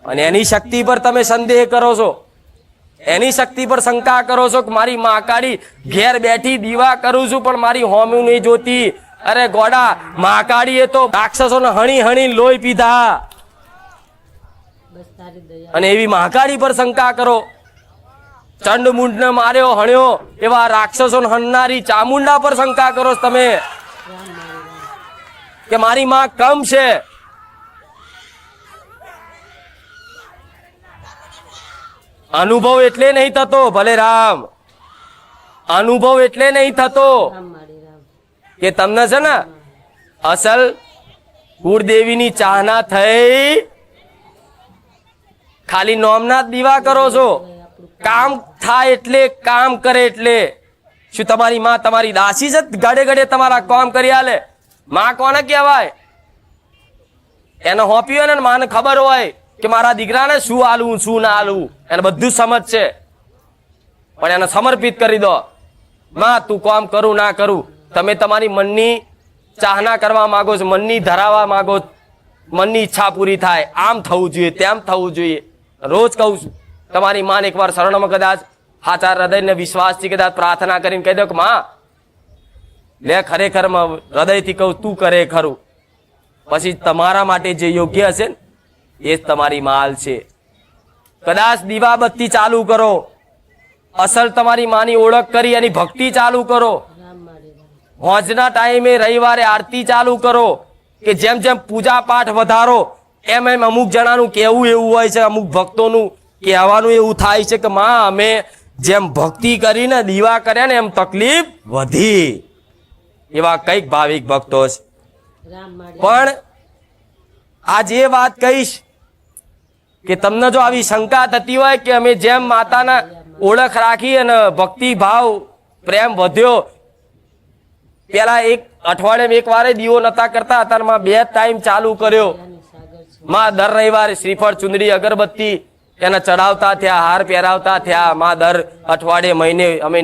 અને એની શક્તિ પર તમે સંદેહ કરો છો, એની શક્તિ પર શંકા કરો છો કે મારી મહાકાળી ઘેર બેઠી દીવા કરું છું પણ મારી હોમ્યું નહીં જોતી. અરે ગોડા, મહાકાળીએ તો રાક્ષસોને હણી હણી લોહી પીધા. બસ તારી દયા. અને એવી મહાકાળી પર શંકા કરો. ચંડ મુંડને માર્યો હણ્યો એવા રાક્ષસોને હણનારી ચામુંડા પર શંકા કરો છો તમે રામ મારી રામ. કે મારી માં કમ છે. અનુભવ એટલે નહીં થતો, ભલે રામ, અનુભવ એટલે નહીં થતો રામ મારી રામ. કે તમને છે ને અસલ કુળદેવીની ચાહના થઈ, ખાલી નોમના જ દીવા કરો છો. કામ થાય એટલે, કામ કરે એટલે. શું તમારી માં તમારી દાસી છે? ઘડે ઘડે તમારા કામ કરી આલે. માં કોને કહેવાય? એને હોપી હોય ને, માને ખબર હોય કે મારા દીકરાને શું આલવું શું ના આલવું, એને બધું સમજ છે, પણ એને સમર્પિત કરી દો. માં તું કામ કરું ના કરું, તમે તમારી મનની ચાહના કરવા માંગો છો, મનની ધરાવવા માંગો, મનની ઈચ્છા પૂરી થાય, આમ થવું જોઈએ, તેમ થવું જોઈએ. રોજ કહું છું, તમારી માને એકવાર શરણમાં કદાચ હાચાર હૃદયને વિશ્વાસથી કદાચ પ્રાર્થના કરીને કહી દો કે માં લે, ખરેખરમાં હૃદયથી કહું તું કરે ખરું, પછી તમારા માટે જે યોગ્ય હશે ને એ જ તમારી માલ છે. કદાચ દીવાબત્તી ચાલુ કરો, અસલ તમારી માની ઓળખ કરી એની ભક્તિ ચાલુ કરો. રામ મારી રામ. હોજના ટાઈમે રવિવારે આરતી ચાલુ કરો, કે જેમ જેમ પૂજા પાઠ વધારો એમ એમ અમુક જણાનું કહેવું એવું હોય છે, અમુક ભક્તોનું કહેવાનું એવું થાય છે કે માં અમે જેમ ભક્તિ કરીને દીવા કર્યા ને એમ તકલીફ વધી. એવા કઈક ભાવિક ભક્તો છે. રામ મારી. પણ આજ એ વાત કહીશ કે તમને જો આવી શંકા થતી હોય કે અમે જેમ માતાના ઓળખ રાખી અને ભક્તિ ભાવ પ્રેમ વધ્યો, પેલા એક અઠવાડિયામાં એક વારે દીવો નતા કરતા, અત્યારમાં 2 ટાઈમ ચાલુ કર્યો. દયાની સાગર છે. માં દર રવિવારે શ્રીફળ ચુંદડી અગરબત્તી એને ચડાવતા થયા, હાર પહેરાવતા થયા. માં દર અઠવાડિયે મહિને અમે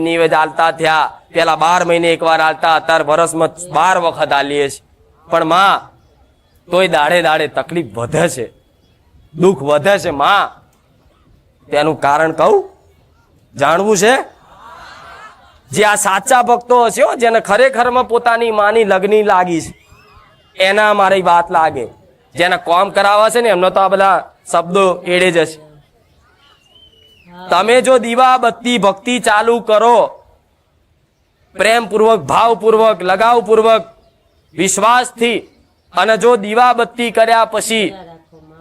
નિવેદ આલતા થયા. પેલા 12 મહિને એકવાર આલતા, અત્યારે વર્ષમાં 12 વખત આલીએ છીએ. પણ માં તોય દાડે દાડે તકલીફ વધે છે, દુઃખ વધે છે. માં તેનું કારણ કહું, જાણવું છે? જે આ સાચા ભક્તો હશે, જેને ખરેખરમાં પોતાની માની લગ્ની લાગી છે, એના મારી વાત લાગે. જેને કોમ કરાવવા છે ને એમનો તો આ બધા શબ્દો એડે જશે. તમે જો દીવાબત્તી ભક્તિ ચાલુ કરો, પ્રેમપૂર્વક, ભાવપૂર્વક, લગાવપૂર્વક, વિશ્વાસથી, અને જો દીવાબત્તી કર્યા પછી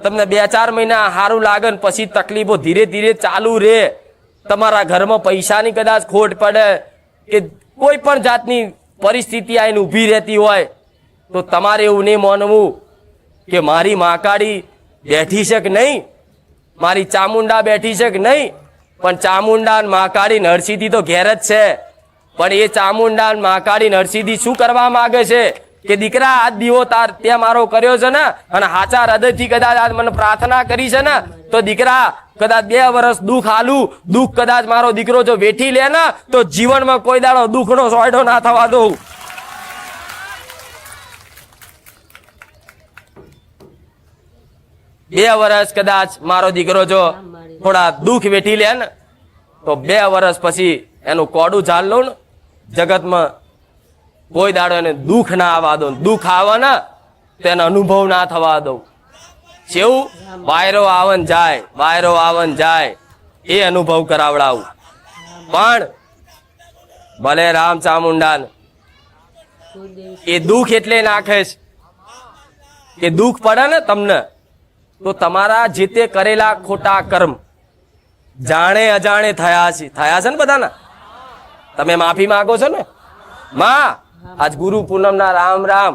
તમને 2-4 મહિના સારું લાગે ને પછી તકલીફો ધીરે ધીરે ચાલુ રહે, તમારા ઘરમાં પૈસાની કદાચ ખોટ પડે કે કોઈ પણ જાતની પરિસ્થિતિ આવીને ઊભી રહેતી હોય, તો તમારે એવું નહીં માનવું કે મારી મહાકાળી બેઠી છે કે નહીં, મારી ચામુંડા બેઠી છે કે નહીં. પણ ચામુંડા અને મહાકાળી નરસિંહજી તો ઘેર જ છે. પણ એ ચામુંડા અને મહાકાળી નરસિંહજી શું કરવા માંગે છે કે દીકરા આજ દીવો તાર તે મારો કર્યો છે ને, અને હાચા હૃદયથી કદાચ આજ મને પ્રાર્થના કરી છે ને, તો દીકરા કદાચ 2 વર્ષ દુઃખ આલું, દુઃખ કદાચ મારો દીકરો જો વેઠી લે ને તો જીવનમાં કોઈ દાડો દુઃખનો સોયડો ના થવા દઉં. બે વર્ષ કદાચ મારો દીકરો જો થોડા દુઃખ વેઠી લે ને તો 2 વર્ષ પછી એનું કોડું ઝાલ લઉં ને, જગતમાં કોઈ દાડો એને દુઃખ ના આવવા દો. દુઃખ આવે ને તેને અનુભવ ના થવા દઉં. કેવું વાયરો આવન જાય, વાયરો આવન જાય એ અનુભવ કરાવડાવું. પણ ભલે રામ ચામુંડાને એ દુઃખ એટલે નાખે છે કે દુઃખ પડે ને તમને તો તમારા જે તે કરેલા ખોટા કર્મ જાણે અજાણે થયા છે ને બધાના. તમે માફી માંગો છો ને માં? આજ ગુરુ પૂનમના રામ રામ.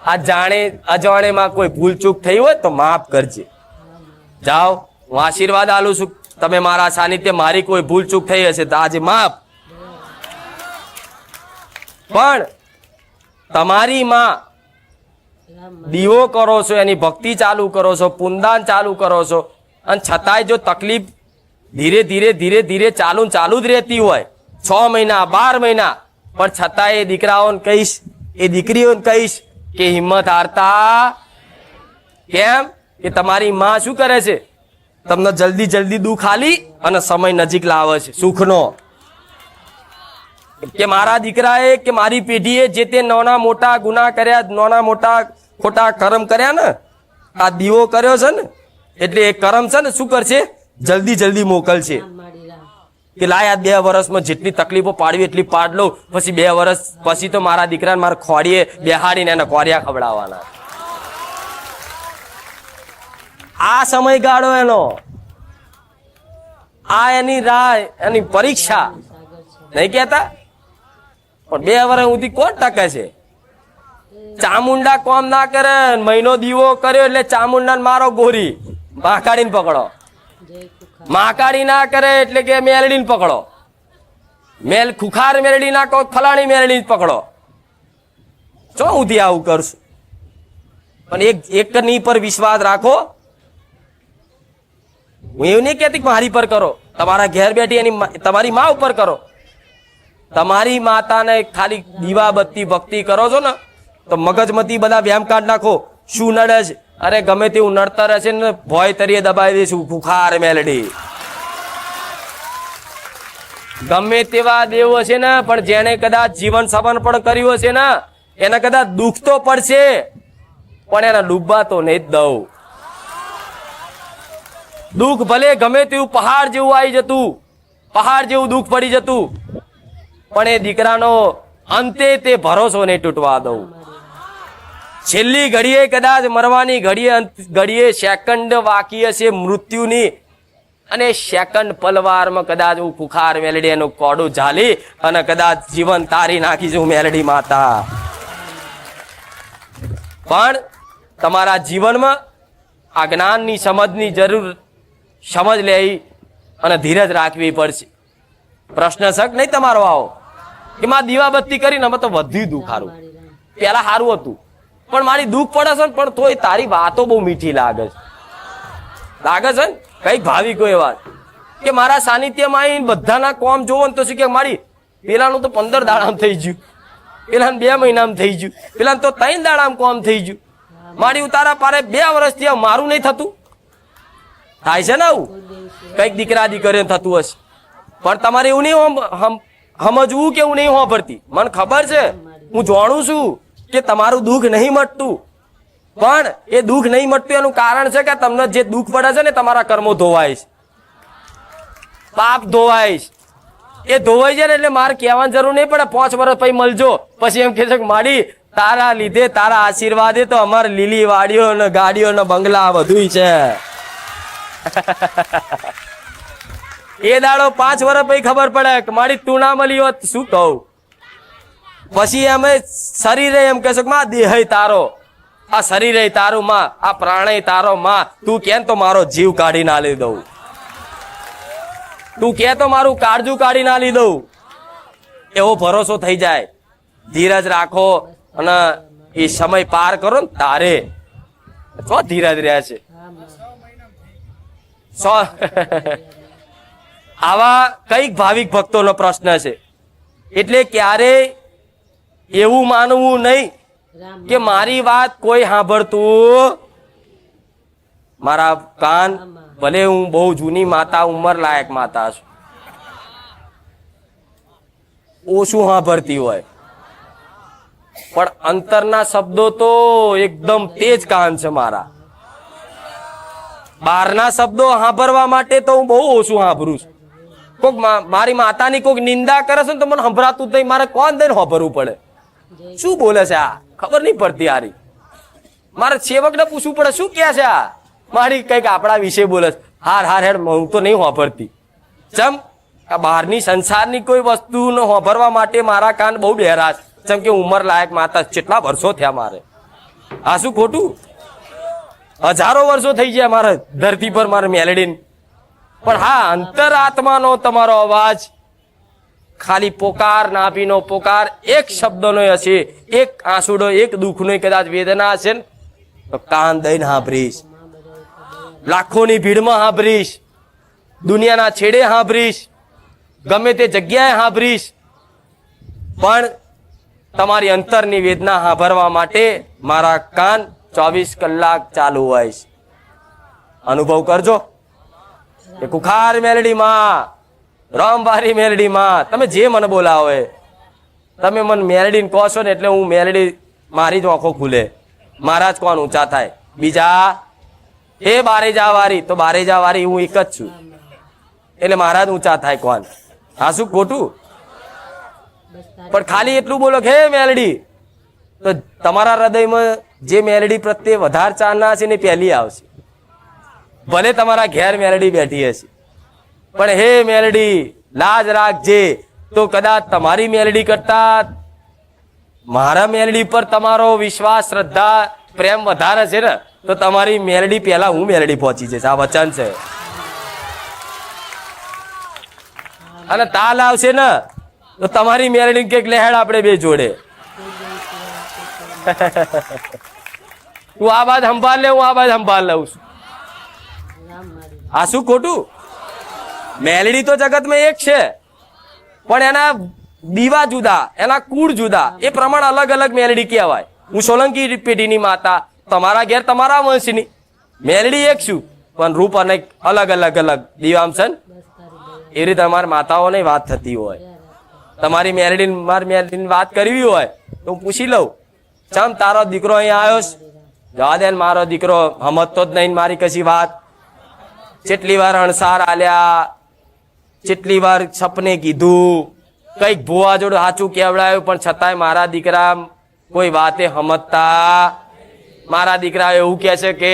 આ જાણે અજાણેમાં કોઈ ભૂલ ચૂક થઈ હોય તો માફ કરજે. જાઓ, હું આશીર્વાદ આલું છું. તમે મારા સાનિધ્ય મારી કોઈ ભૂલ ચૂક થઈ હશે તો આજે માફ. પણ તમારી માં દીવો કરો છો, એની ભક્તિ ચાલુ કરો છો, પુનદાન ચાલુ કરો છો, અને છતાંય જો તકલીફ ધીરે ધીરે ધીરે ધીરે ચાલુ જ રહેતી હોય 6 મહિના 12 મહિના, પણ છતાંય એ દીકરાઓને કહીશ, એ દીકરીઓને કહીશ કે હિંમત હારતા. કેમ કે તમારી માં શું કરે છે? તમને જલ્દી જલ્દી દુઃખ આલી અને સમય નજીક લાવે છે સુખનો. કે મારા દીકરાએ કે મારી પેઢીએ જે તે નાના મોટા ગુના કર્યા, નાના મોટા ખોટા કર્મ કર્યા ને, આ દીવો કર્યો છે ને એટલે એ કર્મ છે ને શું કરશે? જલ્દી જલ્દી મોકલશે કે લાય આ 2 વર્ષમાં જેટલી તકલીફો પાડવી એટલી પાડ લો, પછી 2 વર્ષ પછી તો મારા દીકરાને મારા ખોડીએ બેહાડીને એને કોરિયા ખવડાવવાના. આ સમયગાળો એનો, આ એની રાહ, એની પરીક્ષા નહીં કેતા. પણ 2 વર્ષ સુધી કોણ ટકે છે? ચામુંડા કોમ ના કરે, મહિનો દીવો કર્યો એટલે ચામુંડા મારો ગોરી મહાકાળીને પકડો. મહાકાળી ના કરે એટલે કે મેલડીને પકડો. ખુખાર મેલડી ના કહો, ફલાણી મેલડી પકડો. ચો સુધી આવું કરશું? પણ એકની પર વિશ્વાસ રાખો. હું એવું નહીં કહેતી કે મારી પર કરો, તમારા ઘેર બેઠી એની તમારી મા ઉપર કરો. તમારી માતાને ખાલી દીવાબત્તી ભક્તિ કરો છો ને તો મગજમાંથી બધા વ્યાયામ કાઢ નાખો. શું નડે છે? અરે ગમે તેવું નડતર હશે ને ભોય તરીએ દબાવી દઈશું. ખુખાર મેલડી ગમે તેવા દેવ હશે ને, પણ જેને કદાચ જીવન સમર્પણ કર્યું હશે ને એને કદાચ દુઃખ તો પડશે, પણ એના ડૂબવા તો નહીં જ દઉં. દુઃખ ભલે ગમે તેવું પહાડ જેવું આવી જતું, પહાડ જેવું દુઃખ પડી જતું, પણ એ દીકરાનો અંતે તે ભરોસો નહીં તૂટવા દઉં. છેલ્લી ઘડીએ કદાચ મરવાની ઘડીએ સેકન્ડ બાકી હશે મૃત્યુની, અને સેકન્ડ પલવારમાં કદાચ હું ખુખાર મેલડી એનું કોડું ઝાલી અને કદાચ જીવન તારી નાખીશું મેલડી માતા. પણ તમારા જીવનમાં આ જ્ઞાનની સમજની જરૂર, સમજ લેવી અને ધીરજ રાખવી પડશે. પ્રશ્ન શક નહીં તમારો આવો કે માં દીવાબત્તી કરીને અમે તો વધ્યું દુઃખ સારું, પેલા સારું હતું પણ મારી દુઃખ પડે છે ને, પણ તોય તારી વાતો બહુ મીઠી લાગે છે ને. કઈક ભાવિકો એવા કે મારા સાનિધ્યમાં આવીને બધાના કોમ જોવો ને તો શું કે મારી પેલાનું તો 15 દાડામાં થઈ ગયું, પેલાને 2 મહિનામાં થઈ ગયું, પેલા તો 3 દાડામાં કોમ થઈ ગયું, મારી ઉતારા પારે 2 વર્ષથી મારું નહીં થતું. થાય છે ને આવું કઈક દીકરા દીકરીઓ થતું હશે, પણ તમારે એવું નહીં સમજવું કે હું નહીં સાંભળતી. મને ખબર છે, હું જાણું છું કે તમારું દુઃખ નહીં મટતું, પણ એ દુઃખ નહીં મટતું એનું કારણ છે કે તમને જે દુઃખ પડે છે ને તમારા કર્મો ધોવાય છે, પાપ ધોવાય છે. એ ધોવાઈ જાય ને એટલે મારે કહેવાની જરૂર નહીં પડે. 5 વર્ષ પછી મળજો, પછી એમ કે છે કે માડી તારા લીધે, તારા આશીર્વાદે તો અમારે લીલી વાડીઓ ને ગાડીઓ ને બંગલા બધું છે. એ દાડો 5 વર્ષ પછી ખબર પડે કે મારી તું ના મળી હોત શું કહું. પછી અમે શરીરે એમ કહેશો કે માં દેહ તારો, આ શરીરે તારું માં, આ પ્રાણે તારો માં, તું કેમ તો મારો જીવ કાઢી ના લઈ દઉં, તું કે તો મારું કાળજું કાઢી ના લઈ દઉં. એવો ભરોસો થઈ જાય. ધીરજ રાખો અને એ સમય પાર કરો ને તારે શું ધીરજ રહે છે. આવા કઈક ભાવિક ભક્તોનો પ્રશ્ન છે. એટલે ક્યારે એવું માનવું નહીં કે મારી વાત કોઈ સાંભળતું, મારા કાન ભલે હું બહુ જૂની માતા, ઉંમર લાયક માતા છું, ઓછું સાંભળતી હોય પણ અંતરના શબ્દો તો એકદમ તેજ કાન છે મારા. બહારના શબ્દો સાંભળવા માટે તો હું બહુ ઓછું સાંભળું છું. કોક મારી માતાની કોઈક નિંદા કરે છે ને તો મને સંભળાતું જ નહીં. મારે કોણ દઈને સાંભળવું પડે? શું બોલે છે આ? ખબર નહીં પડતી. હારી મારે સેવકને પૂછવું પડે શું કહે છે આ? મારી કંઈક આપણા વિશે બોલે છે. હાર હાર હેડ, હું તો નહીં સાંભળતી. ચમ આ બહારની સંસારની કોઈ વસ્તુને સાંભળવા માટે મારા કાન બહુ બહેરા છે. જેમ કે ઉંમર લાયક માતા કેટલા વર્ષો થયા મારે. આ શું ખોટું? હજારો વર્ષો થઈ ગયા મારે ધરતી પર મારે મેલડીને. પણ હા, અંતરાત્માનો તમારો અવાજ, ખાલી પોકાર, નાભીનો પોકાર, એક શબ્દનો હશે, એક આંસુડો, એક દુઃખનો કદાચ વેદના હશે ને તો કાન દઈને સાંભળીશ. લાખોની ભીડમાં સાંભળીશ, દુનિયાના છેડે સાંભળીશ, ગમે તે જગ્યાએ સાંભળીશ, પણ તમારી અંતરની વેદના સાંભળવા માટે મારા કાન 24 કલાક ચાલુ હોય છે. અનુભવ કરજો કે કુખાર મેલડીમાં, રામબારી મેલડીમાં, તમે જે મને બોલાવો હોય, તમે મને મેલડીને કહો છો ને એટલે હું મેલડી, મારી જ આંખો ખુલે. મારા જ કોણ ઊંચા થાય? બીજા એ બારે જા વારી, તો બારે જા વારી હું એક જ છું એટલે મારા જ ઊંચા થાય કોણ? હા શું ખોટું? પણ ખાલી એટલું બોલો કે હે મેલડી, તો તમારા હૃદયમાં જે મેલડી પ્રત્યે વધારે ચાહના છે ને પહેલી આવશે. ભલે તમારા ઘેર મેલડી બેઠી હશે, પણ હે મેલડી લાજ રાખજે, તો કદાચ તમારી મેલડી કરતા મારા મેલડી પર તમારો વિશ્વાસ, શ્રદ્ધા, પ્રેમ વધારે છે ને તો તમારી મેલડી પહેલા હું મેલડી પહોંચી જશે. આ વચન છે. અને તાલ આવશે ને તો તમારી મેલડી કઈક લહેડ આપણે બે જોડે. તું આ બાદ સંભાળ લે, હું આ બાદ સંભાળ લઉં છું. આ શું ખોટું? મેલડી તો જગતમાં એક છે, પણ એના દીવા જુદા, એના કુળ જુદા, એ પ્રમાણે અલગ અલગ મેલડી કહેવાય. હું સોલંકી પેઢીની માતા, તમારા ઘેર તમારા વંશની મેલડી એક છું, પણ રૂપ અનેક અલગ અલગ અલગ દીવાંશન. એ રીતે અમારી માતાઓની વાત થતી હોય. તમારી મેલડી, મારી મેલડીની વાત કરવી હોય તો હું પૂછી લઉં, ચમ તારો દીકરો અહીંયા આવ્યો છે? જવા દે, મારો દીકરો સમજતો જ નહીં મારી કશી વાત. કેટલી વાર અણસાર આલ્યા, કેટલી વાર સપને કીધું, કઈક ભુવા જોડે સાચું કેવડાયું, પણ છતાંય મારા દીકરા કોઈ વાતે સમજતા. મારા દીકરા એવું કહે છે કે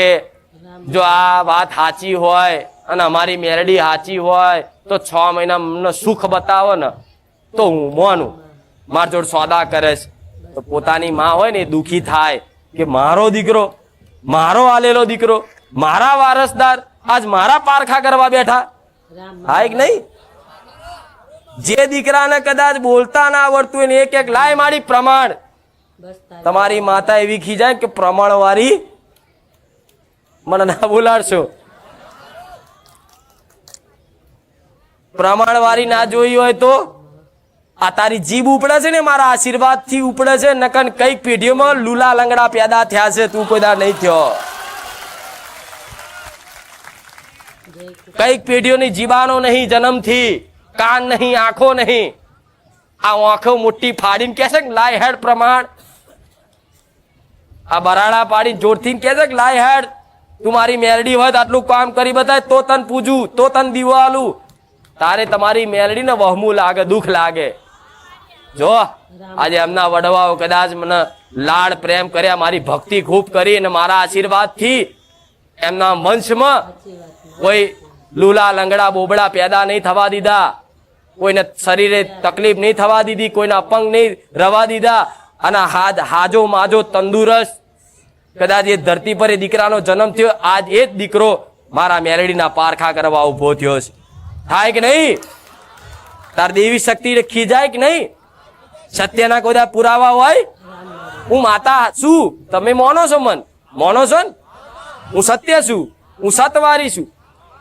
જો આ વાત સાચી હોય અને અમારી મેલડી સાચી હોય તો 6 મહિના મને સુખ બતાવો ને તો હું મોનું. મારા જોડે સોદા કરે છે તો પોતાની માં હોય ને એ દુઃખી થાય કે મારો દીકરો, મારો આલેલો દીકરો, મારા વારસદાર આજ મારા પારખા કરવા બેઠા. હા કે નહીં? જે દીકરાને કદાચ બોલતા ના આવડતું એને એક એક લાય મારી પ્રમાણ. તમારી માતા એવી ખીજાય કે પ્રમાણ વાળી મને ના બોલાડશો. પ્રમાણ વાળી ના જોઈ હોય તો આ તારી જીભ ઉપડે છે ને મારા આશીર્વાદ થી ઉપડે છે, નકન કઈક પેઢીઓમાં લુલા લંગડા પેદા થયા છે, તું કોઈ દા નહીં થયો. કઈક પેઢીઓની જીબાનો નહીં જન્મથી, કાન નહીં, આંખો નહીં. આ આંખો મોટી ફાડીને કે છે કે લાય હેડ પ્રમાણ. આ બરાડા પાડીને જોરથી કે છે કે લાય હેડ, તું મારી મેલડી હોય તો આટલું કામ કરી બતાય તો તને પૂજું, તો તને દીવો આલું. તારે તમારી મેલડીને વહમું લાગે, દુઃખ લાગે. જો આજે એમના વડવાઓ કદાચ મને લાડ પ્રેમ કર્યા, મારી ભક્તિ ખૂબ કરી અને મારા આશીર્વાદ થી એમના વંશમાં કોઈ લુલા લંગડા બોબડા પેદા નહીં થવા દીધા, કોઈને શરીરે તકલીફ નહીં થવા દીધી, કોઈને અપંગ નહીં રવા દીધા, અને હાજો માજો તંદુરસ્ત કદાચ એ ધરતી પર એ દીકરાનો જન્મ થયો. આજ એ જ દીકરો મારા મેલડીના પારખા કરવા ઉભો થયો છે. થાય કે નહીં? તાર દેવી શક્તિ ખીજાય કે નહીં? સત્યના કોઈ પુરાવા હોય? હું માતા છું, તમે માનો છો? મન માનો છો ને? હું સત્ય છું, હું સતવારી છું.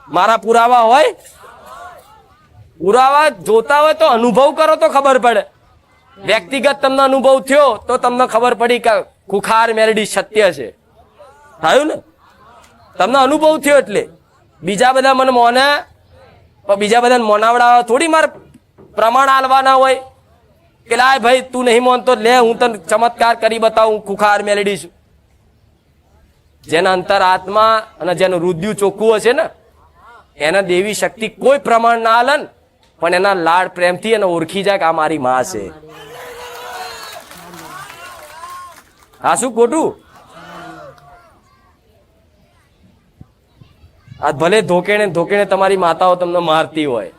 મારા પુરાવા હોય? પુરાવા જોતા હોય તો અનુભવ કરો તો ખબર પડે. વ્યક્તિગત તમને અનુભવ થયો તો તમને ખબર પડી કે ખુખાર મેલડી સત્ય છે. થયું ને? તમને અનુભવ થયો એટલે. બીજા બધા મને મોને, બીજા બધાને મોનાવડા થોડી મારે પ્રમાણ આલવાના હોય. કે લાય ભાઈ તું નહીં માનતો લે હું તને ચમત્કાર કરી બતાવું, ખુખાર મેલડી છું. જેના અંતર આત્મા અને જેનું રુધિર ચોખ્ખું હશે ને એના દેવી શક્તિ કોઈ પ્રમાણ ના હાલે ને, પણ એના લાડ પ્રેમથી એને ઓળખી જાય કે આ મારી માં છે. આ શું ખોટું? આ ભલે ધોકેણે તમારી માતાઓ તમને મારતી હોય,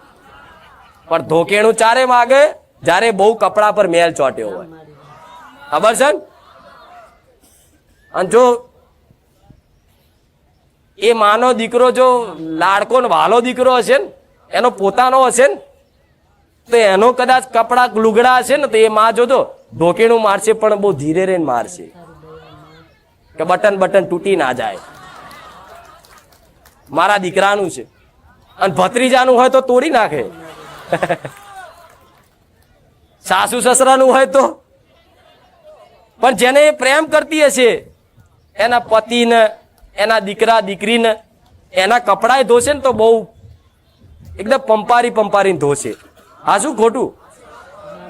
પણ ધોકેણું ચારે માગે જ્યારે બહુ કપડા પર મેલ ચોટ્યો હોય. ખબર છે ને? અને જો એ માનો દીકરો જો લાડકો ને વાલો દીકરો હશે ને, એનો પોતાનો હશે ને, તો એનો કદાચ કપડા લુગડા હશે ને, તો એ માં જોજો ધોકેણું મારશે પણ બહુ ધીરે રહીને મારશે કે બટન તૂટી ના જાય. મારા દીકરાનું છે. અને ભત્રીજાનું હોય તો તોડી નાખે. સાસુ સસરાનું હોય તો. પણ જેને પ્રેમ કરતી હશે એના પતિને, એના દીકરા દીકરીને એના કપડાય ધોશે ને તો બહુ એકદમ પંપારીને ધોશે. આ શું ખોટું?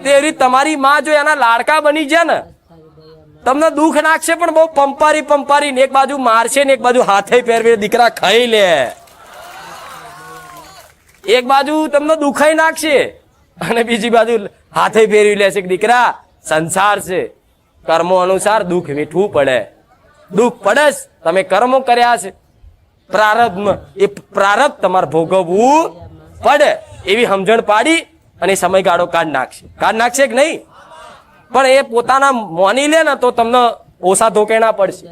તે એવી તમારી માં જો એના લાડકા બની જાય ને, તમને દુઃખ નાખશે પણ બહુ પંપારીને એક બાજુ મારશે ને એક બાજુ હાથે પહેરવે દીકરા ખાઈ લે, એક બાજુ તમને દુખાઈ નાખશે અને બીજી બાજુ હાથે ફેરવી લેશે કે દીકરા સંસાર છે, કર્મો અનુસાર દુઃખ વેઠવું પડે. દુઃખ પડે જ, તમે કર્મો કર્યા છે પ્રારબ્ધમાં, એ પ્રારબ્ધ તમારે ભોગવવું પડે એવી સમજણ પાડી અને સમયગાળો કાઢ નાખશે કે નહીં? પણ એ પોતાના મોની લે ને તો તમને ઓછા ધોકેણા પડશે.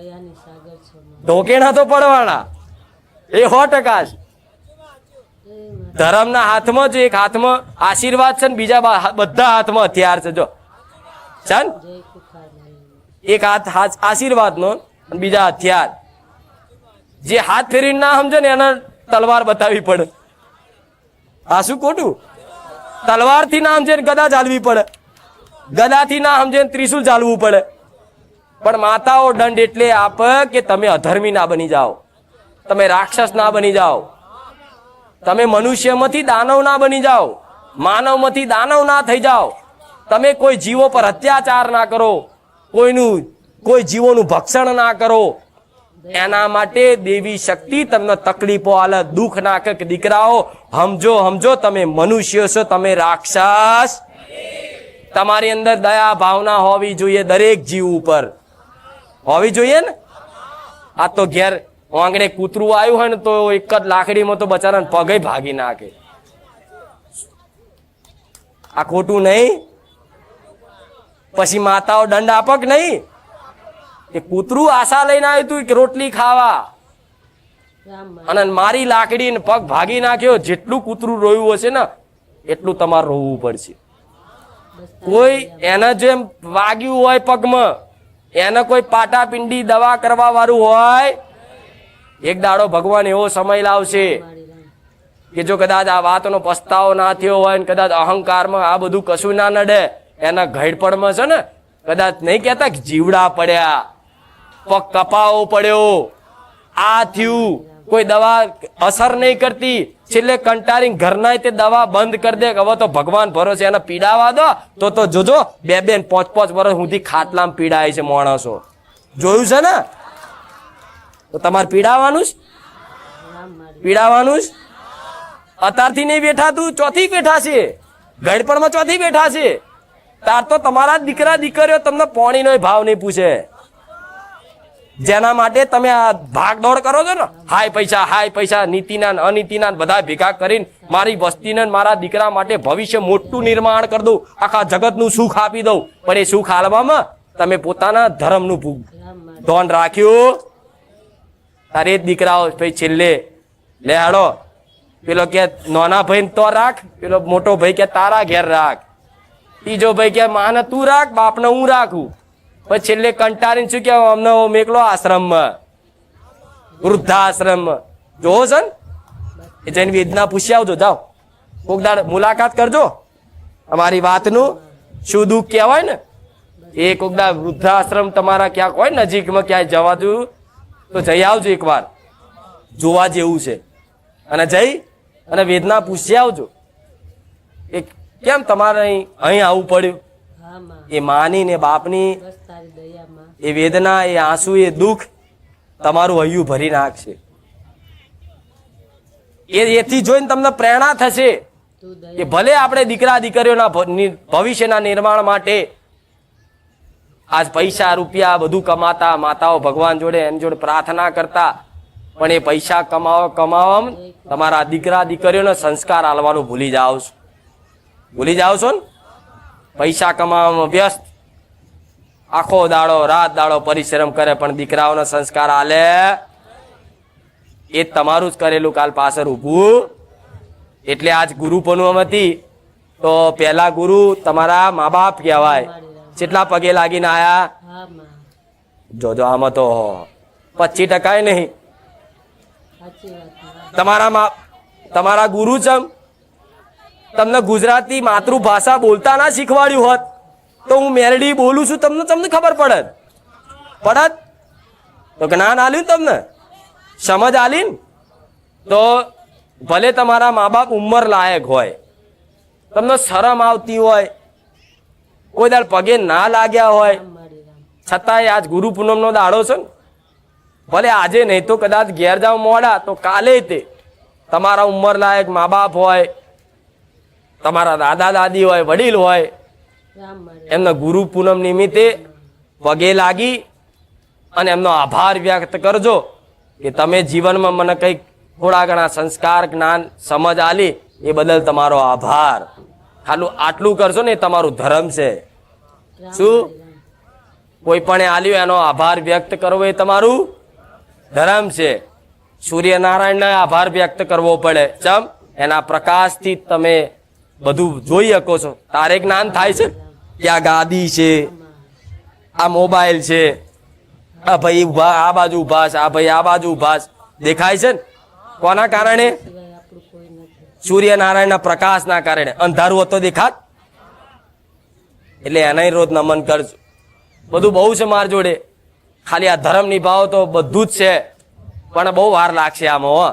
ધોકેણા તો પડવાના એ 100% છે. ધર્મના હાથમાં જો એક હાથમાં આશીર્વાદ છે ને બીજા બધા હાથમાં હથિયાર છે. જો છે ને, એક હાથ આશીર્વાદ નો અને બીજા હથિયાર. જે હાથ ફેરીને ના સમજે ને એને તલવાર બતાવવી પડે. આ શું ખોટું? તલવાર થી ના સમજે ને ગદા ચાલવી પડે, ગદાથી ના સમજે ને ત્રિશુલ ચાલવું પડે. પણ માતાઓ દંડ એટલે આપે કે તમે અધર્મી ના બની જાઓ, તમે રાક્ષસ ના બની જાઓ, તમે મનુષ્યમાંથી દાનવ ના બની જાઓ, માનવમાંથી દાનવ ના થઈ જાઓ, તમે કોઈ જીવો પર અત્યાચાર ના કરો, કોઈ જીવોનું ભક્ષણ ના કરો. એના માટે દેવી શક્તિ તમને તકલીફો આલે, દુઃખ નાખે કે દીકરાઓ સમજો તમે મનુષ્ય છો, તમે રાક્ષસ. તમારી અંદર દયા ભાવના હોવી જોઈએ, દરેક જીવ ઉપર હોવી જોઈએ ને. આ તો ઘેર આંગણે કૂતરું આવ્યું હોય ને તો એક જ લાકડીમાં તો બચારાને પગે ભાગી નાખે. આ ખોટું નહીં? પછી માતાઓ દંડ આપક નહીં કે કૂતરું આશા લઈને આવ્યું તું કે રોટલી ખાવા અને મારી લાકડી ને પગ ભાગી નાખ્યો. જેટલું કૂતરું રોયું હશે ને એટલું તમારે રોવું પડશે. કોઈ એને જેમ વાગ્યું હોય પગમાં, એને કોઈ પાટાપિંડી દવા કરવા વાળું હોય, એક દાડો ભગવાન એવો સમય લાવશે કે જો કદાચ આ વાતનો પસ્તાવો ના થયો હોય ને કદાચ અહંકારમાં આ બધું કશું ના નડે, એના ઘડપણમાં છે ને કદાચ નહીં કહેતા કે જીવડા પડ્યા, પગ કપાવો પડ્યો, આ થયું, કોઈ દવા અસર નહીં કરતી, છેલ્લે કંટાળી ઘરના તે દવા બંધ કરી દે. હવે તો ભગવાન ભરોસે એને પીડાવા દો તો જોજો 2-2 ને 5-5 વર્ષ સુધી ખાટલામાં પીડાય છે માણસો. જોયું છે ને? તો તમારે પીડાવાનું જ અત્યારથી નહીં બેઠા, તું ચોથી બેઠા છે, ગળપણમાં ચોથી બેઠા છે. તાર તો તમારા દીકરા દીકરીઓ તમને પાણીનો ભાવ નહીં પૂછે. જેના માટે તમે આ ભાગદોડ કરો છો ને, હાય પૈસા નીતિના અનીતિના બધા ભેગા કરીને મારી વસ્તીને મારા દીકરા માટે ભવિષ્ય મોટું નિર્માણ કરી દઉં, આખા જગતનું સુખ આપી દઉં. પણ એ સુખ હાલવામાં તમે પોતાના ધર્મનું ધોન રાખ્યું. તારે જ દીકરાઓ ભાઈ છેલ્લે લે હાડો, પેલો કે નાના ભાઈ તો રાખ, પેલો મોટો ભાઈ કે તારા ઘેર રાખ, ત્રીજો ભાઈ કે માને તું રાખ, બાપને હું રાખું. પછી છેલ્લે કંટાળીને શું કે અમને મેકલો આશ્રમમાં, વૃદ્ધાશ્રમમાં. જોવો છે ને, એ જઈને વેદના પૂછી આવજો. જાઓ કોક દાડ મુલાકાત કરજો, અમારી વાતનું શું દુઃખ કહેવાય ને એ કોક દાડ વૃદ્ધાશ્રમ તમારા ક્યાંક હોય નજીકમાં ક્યાંય જવા દઉં તો જઈ આવજો એકવાર, જોવા જેવું છે. અને જઈ અને વેદના પૂછી આવજો કે કેમ તમારે અહીં આવવું પડ્યું. હા માં, એ માની ને બાપની બસ તારી દયામાં. એ વેદના, એ આંસુ, એ દુઃખ તમારું હૈયું ભરી નાખશે. એથી જોઈને તમને પ્રેરણા થશે તું કે દયા ભલે આપણે દીકરા દીકરીઓના ભવિષ્યના નિર્માણ માટે આજ પૈસા રૂપિયા બધું કમાતા, માતાઓ ભગવાન જોડે એની જોડે પ્રાર્થના કરતા, પણ એ પૈસા કમાવામાં તમારા દીકરા દીકરીઓને સંસ્કાર આલવાનું ભૂલી જાઓ છો. ભૂલી જાઓ છો ને, પૈસા કમાવામાં વ્યસ્ત, આખો દાડો રાત દાડો પરિશ્રમ કરે પણ દીકરાઓને સંસ્કાર આલે એ તમારું જ કરેલું કાલ પાછળ ઊભું. એટલે આજ ગુરુ પૂનમ હતી તો પહેલા ગુરુ તમારા મા બાપ કહેવાય. કેટલા પગે લાગીને આયા? હા માં, જોજો આમાં તો 25% નહીં. સાચી વાત માં. તમારા ગુરુ ચમ તમને ગુજરાતી માતૃભાષા બોલતા ના શીખવાડ્યું હોત તો હું મેલડી બોલું છું તમને ખબર પડત તો જ્ઞાન આલ્યું તમને, સમજ આલી ને, તો ભલે તમારા મા બાપ ઉંમર લાયક હોય, તમને શરમ આવતી હોય, કોઈ દાડ પગે ના લાગ્યા હોય, રામ મારી રામ. છતાંય આજ ગુરુ પૂનમનો દાડો છે ને, ભલે આજે નહીં તો કદાચ ઘેર જાવ મોડા તો કાલે તે તમારા ઉંમર લાયક મા બાપ હોય, તમારા દાદા દાદી હોય, વડીલ હોય, રામ મારી એમના ગુરુ પૂનમ નિમિત્તે પગે લાગી અને એમનો આભાર વ્યક્ત કરજો કે તમે જીવનમાં મને કંઈક થોડા ઘણા સંસ્કાર, જ્ઞાન, સમજ આલી, એ બદલ તમારો આભાર. આટલું કરશો ને એ તમારું ધર્મ છે. રામ શું? મારી રામ. કોઈ પણ આલ્યું એનો આભાર વ્યક્ત કરવો એ તમારું ધર્મ છે. સૂર્યનારાયણને આભાર વ્યક્ત કરવો પડે. ચમ? એના પ્રકાશથી તમે બધું જોઈ શકો છો. તારે જ્ઞાન થાય છે કે આ ગાદી છે, આ મોબાઈલ છે, આ ભાઈ ઉભા આ બાજુ ઉભા છે, આ ભાઈ આ બાજુ ઉભા છે, દેખાય છે ને? કોના કારણે? સિવાય આપણું કોઈ નથી. સૂર્યનારાયણના પ્રકાશના કારણે. અંધારું હતો દેખાત? એટલે એને રોજ નમન કરજો. બધું બહુ છે માર જોડે, ખાલી આ ધર્મ નિભાવો તો બધું જ છે, પણ બહુ વાર લાગશે આમાં. હો,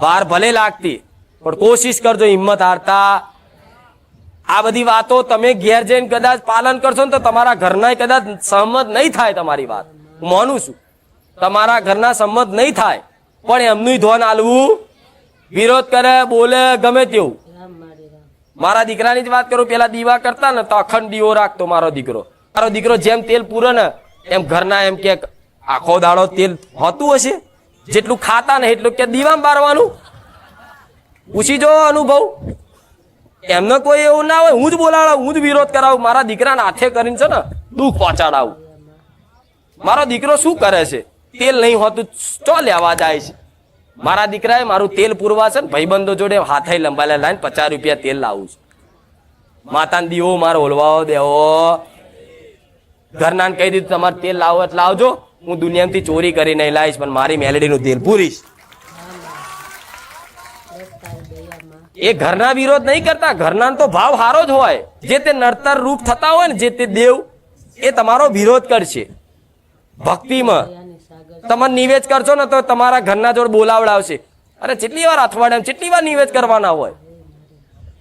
વાર ભલે લાગતી પણ કોશિશ કરજો, હિંમત હારતા. આ બધી વાતો તમે ઘેર જઈને કદાચ પાલન કરશો ને તો તમારા ઘરના કદાચ સહમત નહીં થાય. તમારી વાત હું માનું છું, તમારા ઘરના સંમત નહીં થાય, પણ એમનું ધોન આલવું, વિરોધ કરે, બોલે, ગમે તેવું. રામ મારી રામ. મારા દીકરાની જ વાત કરું, પેલા દીવા કરતા ને તો અખંડ દીવો રાખતો મારો દીકરો. જેમ તેલ પૂરે ને એમ ઘરના એમ કે આખો દાડો તેલ હોતું હશે, જેટલું ખાતા ને એટલું કે દીવામાં બારવાનું. પૂછી જો અનુભવ. એમને કોઈ એવું ના હોય હું જ બોલાવું, હું જ વિરોધ કરાવું, મારા દીકરાને હાથે કરીને છે ને દુઃખ પહોંચાડાવું. મારો દીકરો શું કરે છે? તેલ નહીં હોતું ચો લેવા જાય છે. મારા દીકરાએ મારું તેલ પૂરવા છે ને ભાઈબંધો જોડે હાથે લંબાયેલા લાઈને 50 રૂપિયા તેલ લાવું છું. માતાને દીવો મારો ઓલવાઓ દેવો. ઘરનાને કહી દીધું તમારે તેલ લાવો એટલે લાવજો, હું દુનિયામાંથી ચોરી કરી નહીં લાવીશ, પણ મારી મેલેડીનું તેલ પૂરીશ. બસ તારી દયામાં. એ ઘરના વિરોધ નહીં કરતા, ઘરના તો ભાવ હારો જ હોય. જે તે નડતર રૂપ થતા હોય ને, જે તે દેવ, એ તમારો વિરોધ કરશે. ભક્તિમાં દયાની સાગર. તમે નિવેદ કરશો ને તો તમારા ઘરના જોડે બોલાવડાવશે. અરે કેટલી વાર અઠવાડિયામાં કેટલી વાર નિવેદ કરવાના હોય?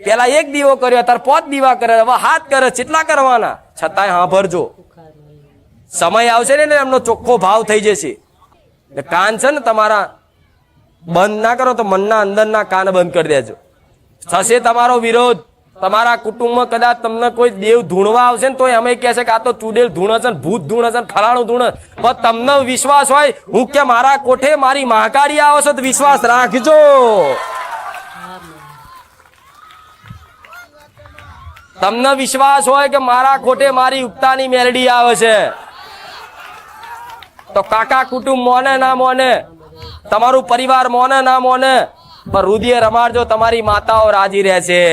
પેલા 1 દીવો કર્યો, અત્યારે 5 દીવા કરે, હવે 7 કરે, કેટલા કરવાના? છતાંય હા ભરજો. ખુખાર મળી. સમય આવશે ને એમનો ચોખ્ખો ભાવ થઈ જશે. કાન છે ને તમારા બંધ ના કરો તો મનના અંદરના કાન બંધ કરી દેજો. થશે તમારો વિરોધ. તમારા કુટુંબમાં કદાચ તમને કોઈ દેવ ધૂણવા આવશે ને તો અમે કહેશે કે આ તો ચૂડેલ ધૂણ છે, ભૂત ધૂણ છે, ફલાણું ધૂણ. પણ તમને વિશ્વાસ હોય હું કે મારા કોઠે મારી મહાકાળી આવે છે તો વિશ્વાસ રાખજો. તમને વિશ્વાસ હોય કે મારા ખોટે મારી ઉગતાની મેલડી આવે છે તો કાકા કુટુંબ મોને ના મોને, તમારું પરિવાર મોને ના મોને, પણ રુધિર રમાડજો, તમારી માતાઓ રાજી રહેશે.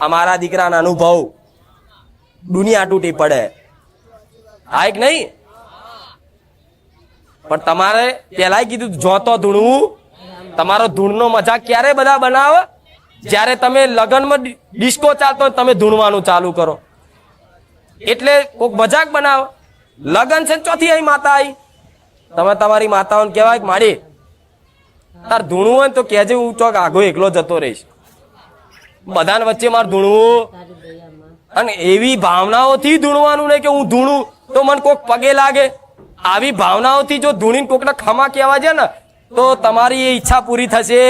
અમારા દીકરાના અનુભવ દુનિયા તૂટી પડે. હા કે નહીં? પણ તમારે પેલા કીધું જોતો ધૂણવું. તમારો ધૂણનો મજાક ક્યારે બધા બનાવે? જ્યારે તમે લગ્નમાં ડિસ્કો ચાલતો હોય તમે ધૂણવાનું ચાલુ કરો એટલે કોઈક મજાક બનાવો. લગ્ન છે ચોથી અહીં માતા આવી, તમે તમારી માતાઓને કહેવાય કે માડી તાર ધૂણવું હોય ને તો કહેજે, હું ચોક આગો એકલો જતો રહીશ. બધાને વચ્ચે મારે ધૂણવું. તારી દયામાં. અને એવી ભાવનાઓથી ધૂણવાનું નહીં કે હું ધૂણું તો મને કોક પગે લાગે. આવી ભાવનાઓથી જો ધૂણીને કોકને ખમા કહેવા છે ને તો તમારી એ ઈચ્છા પૂરી થશે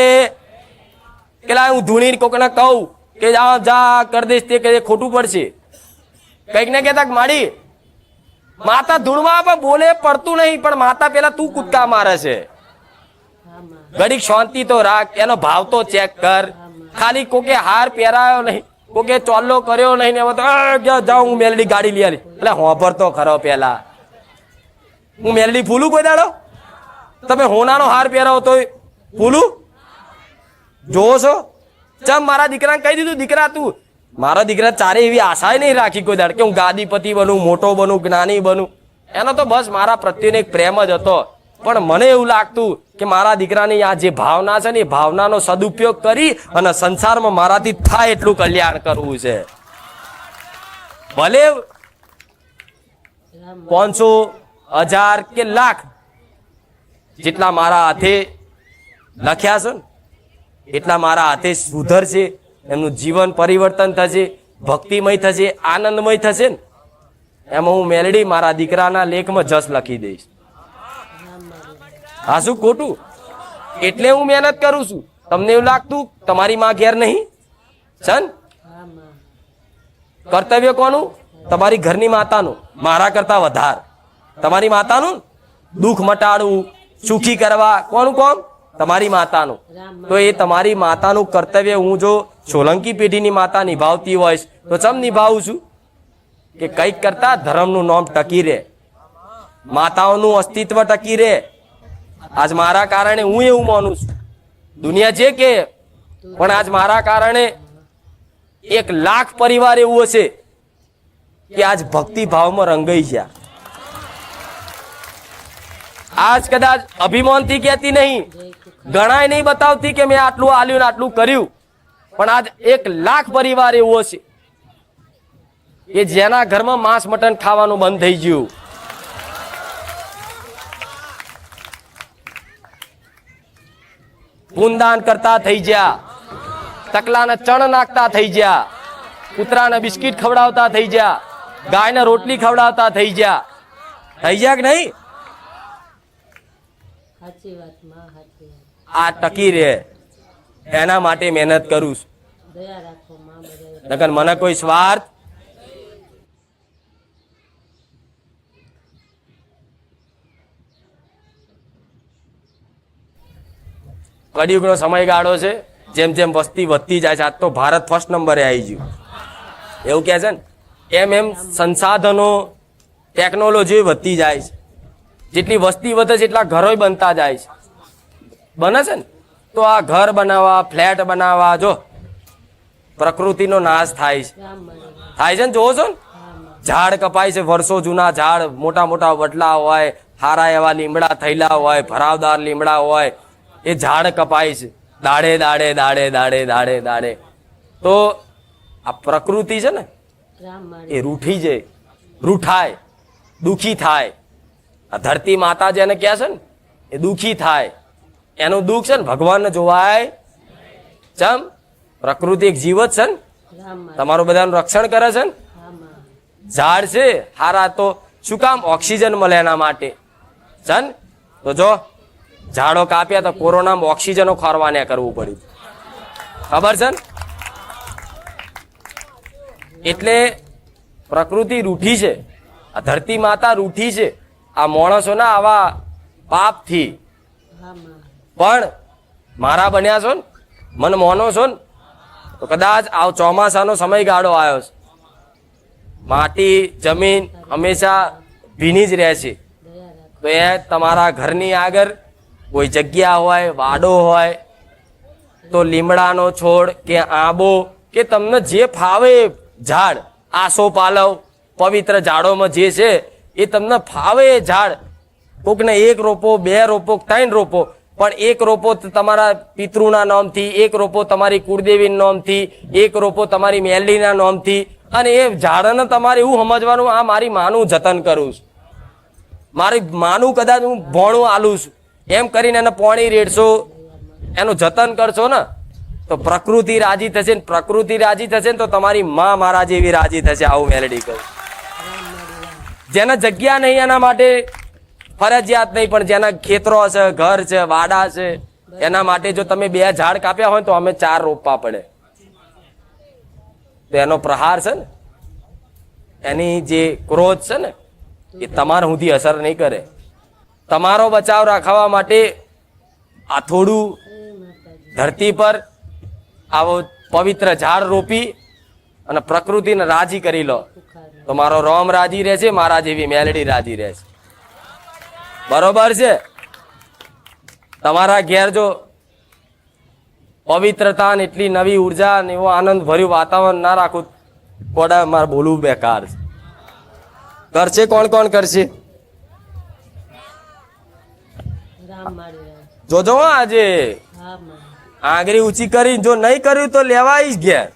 કે લા હું ધૂણીને કોકને કહું કે જા જા કર દઈશ તે કે ખોટું પડશે. કંઈક ને કહેતા માડી માતા ધૂણવા પણ બોલે પડતું નહીં, પણ માતા પેલા તું કૂદકા મારે છે. ઘડીક શાંતિ તો રાખ, એનો ભાવ તો ચેક કર. ખાલી કોકે હાર પહેરાયો નહીં, કોકે ચોલ્લો કર્યો નહીં ને તો જાઉં હું મેલડી ગાડી લઈ આવી. એટલે હોભર તો ખરો પેલા, હું મેલડી ફૂલું કોઈ દાડો? તમે હોનાનો હાર પહેરાવો તો ફૂલું જોવો છો? ચમ મારા દીકરાને કહી દીધું, દીકરા તું મારા દીકરા ચારે એવી આશા નહીં રાખી કોઈ દાડ કે હું ગાદીપતિ બનું, મોટો બનું, જ્ઞાની બનું. એનો તો બસ મારા પ્રત્યેનો એક પ્રેમ જ હતો. પણ મને એવું લાગતું કે મારા દીકરાની આ જે ભાવના છે ને એ ભાવનાનો સદુપયોગ કરી અને સંસારમાં મારાથી થાય એટલું કલ્યાણ કરવું છે. ભલે 500, 1000 કે લાખ જેટલા મારા હાથે લખ્યા છે ને એટલા મારા હાથે સુધરશે, એમનું જીવન પરિવર્તન થશે, ભક્તિમય થશે, આનંદમય થશે ને એમાં હું મેલડી મારા દીકરાના લેખમાં જસ લખી દઈશ. હા શું ખોટું? એટલે હું મહેનત કરું છું. તમને એવું લાગતું તમારી માં ઘેર નહીં છે ને? કર્તવ્ય કોનું? તમારી ઘરની માતાનું. મારા કરતા વધારે તમારી માતાનું. દુઃખ મટાડવું, સુખી કરવા કોનું કોમ? તમારી માતાનું. તો એ તમારી માતાનું કર્તવ્ય હું જો સોલંકી પેઢીની માતા નિભાવતી હોઈશ તો ચમ નિભાવું છું કે કંઈક કરતા ધર્મનું નામ ટકી રહે, માતાઓનું અસ્તિત્વ ટકી રહે. આજ મારા કારણે હું એવું માનું છું, દુનિયા જે કે પણ આજ મારા કારણે 1 લાખ પરિવાર એવું હશે કે આજ ભક્તિ ભાવમાં રંગાઈ ગયા. આજ કદાચ અભિમાનથી કહેતી નહીં, ગણાય નહીં બતાવતી કે મેં આટલું આલ્યું ને આટલું કર્યું, પણ આજ 1 લાખ પરિવાર એવું હશે કે જેના ઘરમાં માંસ મટન ખાવાનું બંધ થઈ ગયું. પૂનદાન કરતા થઈ ગયા, તકલાને ચણ નાખતા થઈ ગયા, કૂતરાને બિસ્કિટ ખવડાવતા થઈ ગયા, ગાયને રોટલી ખવડાવતા થઈ ગયા. થઈ ગયા કે નહીં? આ ટકી રહે એના માટે મહેનત કરું છું. નકર મને કોઈ સ્વાર્થ કળિયુગનો સમયગાળો છે. જેમ જેમ વસ્તી વધતી જાય છે, આજ તો ભારત ફર્સ્ટ નંબરે આવી ગયું એવું કહે છે ને, એમ એમ સંસાધનો ટેકનોલોજી વધતી જાય છે. જેટલી વસ્તી વધે છે એટલા ઘરો બનતા જાય છે. બને છે ને તો આ ઘર બનાવવા, ફ્લેટ બનાવવા, જો પ્રકૃતિનો નાશ થાય છે. થાય છે ને, જોવો છો ને? ઝાડ કપાય છે, વર્ષો જૂના ઝાડ, મોટા મોટા વડલા હોય, હારા એવા લીમડા થયેલા હોય, ભરાવદાર લીમડા હોય, એ ઝાડ કપાય છે દાડે દાડે દાડે દાડે દાડે દાડે. તો આ પ્રકૃતિ છે ને એ રૂઠી જાય, રૂઠાય, દુખી થાય. આ ધરતી માતા જેને કહે છે ને એ દુખી થાય. એનું દુઃખ છે ને ભગવાનને જોવાય. ચમ? પ્રકૃતિ એક જીવ જ છે ને, તમારું બધાનું રક્ષણ કરે છે ને. ઝાડ છે હારા તો શું કામ? ઓક્સિજન મળે એના માટે છે ને. તો જો ઝાડો કાપ્યા તો કોરોનામાં ઓક્સિજનો ખોરવાને કરવું પડ્યું, ખબર છે ને? એટલે પ્રકૃતિ રૂઠી છે, આ ધરતી માતા રૂઠી છે આ માણસોના આવા પાપથી. પણ મારા બન્યા છો ને, મને મોનો છો ને, તો કદાચ આ ચોમાસાનો સમયગાળો આવ્યો છે. માટી જમીન હંમેશા ભીની જ રહેશે. તો એ તમારા ઘરની આગળ કોઈ જગ્યા હોય, વાડો હોય, તો લીમડાનો છોડ કે આંબો કે તમને જે ફાવે ઝાડ, આસોપાલવ પવિત્ર ઝાડોમાં જે છે એ તમને ફાવે ઝાડ, કોકને 1 રોપો, 2 રોપો, 3 રોપો, પણ 1 રોપો તમારા પિતૃના નામથી, 1 રોપો તમારી કુળદેવીના નામથી, 1 રોપો તમારી મેલડીના નામથી. અને એ ઝાડને તમારે એવું સમજવાનું આ મારી માનું જતન કરું છું, મારી માનું કદાચ હું ભોણું આલું છું એમ કરીને એને પોણી રેડશો, એનું જતન કરશો ને તો પ્રકૃતિ રાજી થશે ને પ્રકૃતિ રાજી થશે ને તો તમારી માં મારા જેવી રાજી થશે. આવું મેલેડી કહું. જેના જગ્યા નહીં એના માટે ફરજિયાત નહીં, પણ જેના ખેતરો છે, ઘર છે, વાડા છે, એના માટે જો તમે 2 ઝાડ કાપ્યા હોય તો અમે 4 રોપવા પડે. તો એનો પ્રહાર છે ને, એની જે ક્રોધ છે ને એ તમારા સુધી અસર નહીં કરે. તમારો બચાવ રાખવા માટે આ થોડું ધરતી પર આવો પવિત્ર ઝાડ રોપી અને પ્રકૃતિને રાજી કરી લો તો મારો રોમ રાજી રહેશે, મારા જેવી મેલેડી રાજી રહેશે. બરોબર છે? તમારા ઘેર જો પવિત્રતા ને એટલી નવી ઉર્જા ને એવો આનંદ ભર્યું વાતાવરણ ના રાખું, કોડા મારે બોલવું બેકાર છે. કરશે કોણ કોણ કરશે? રામ માળી રામ. જોજો હો આજે હા માં. આંગળી ઊંચી કરી, જો નહીં કર્યું તો લેવાઈ જ ઘેર.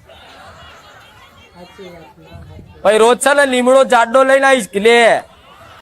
સાચી વાત માં. ભાઈ રોજ છે ને લીમડો જાડો લઈને આવીશ કે લે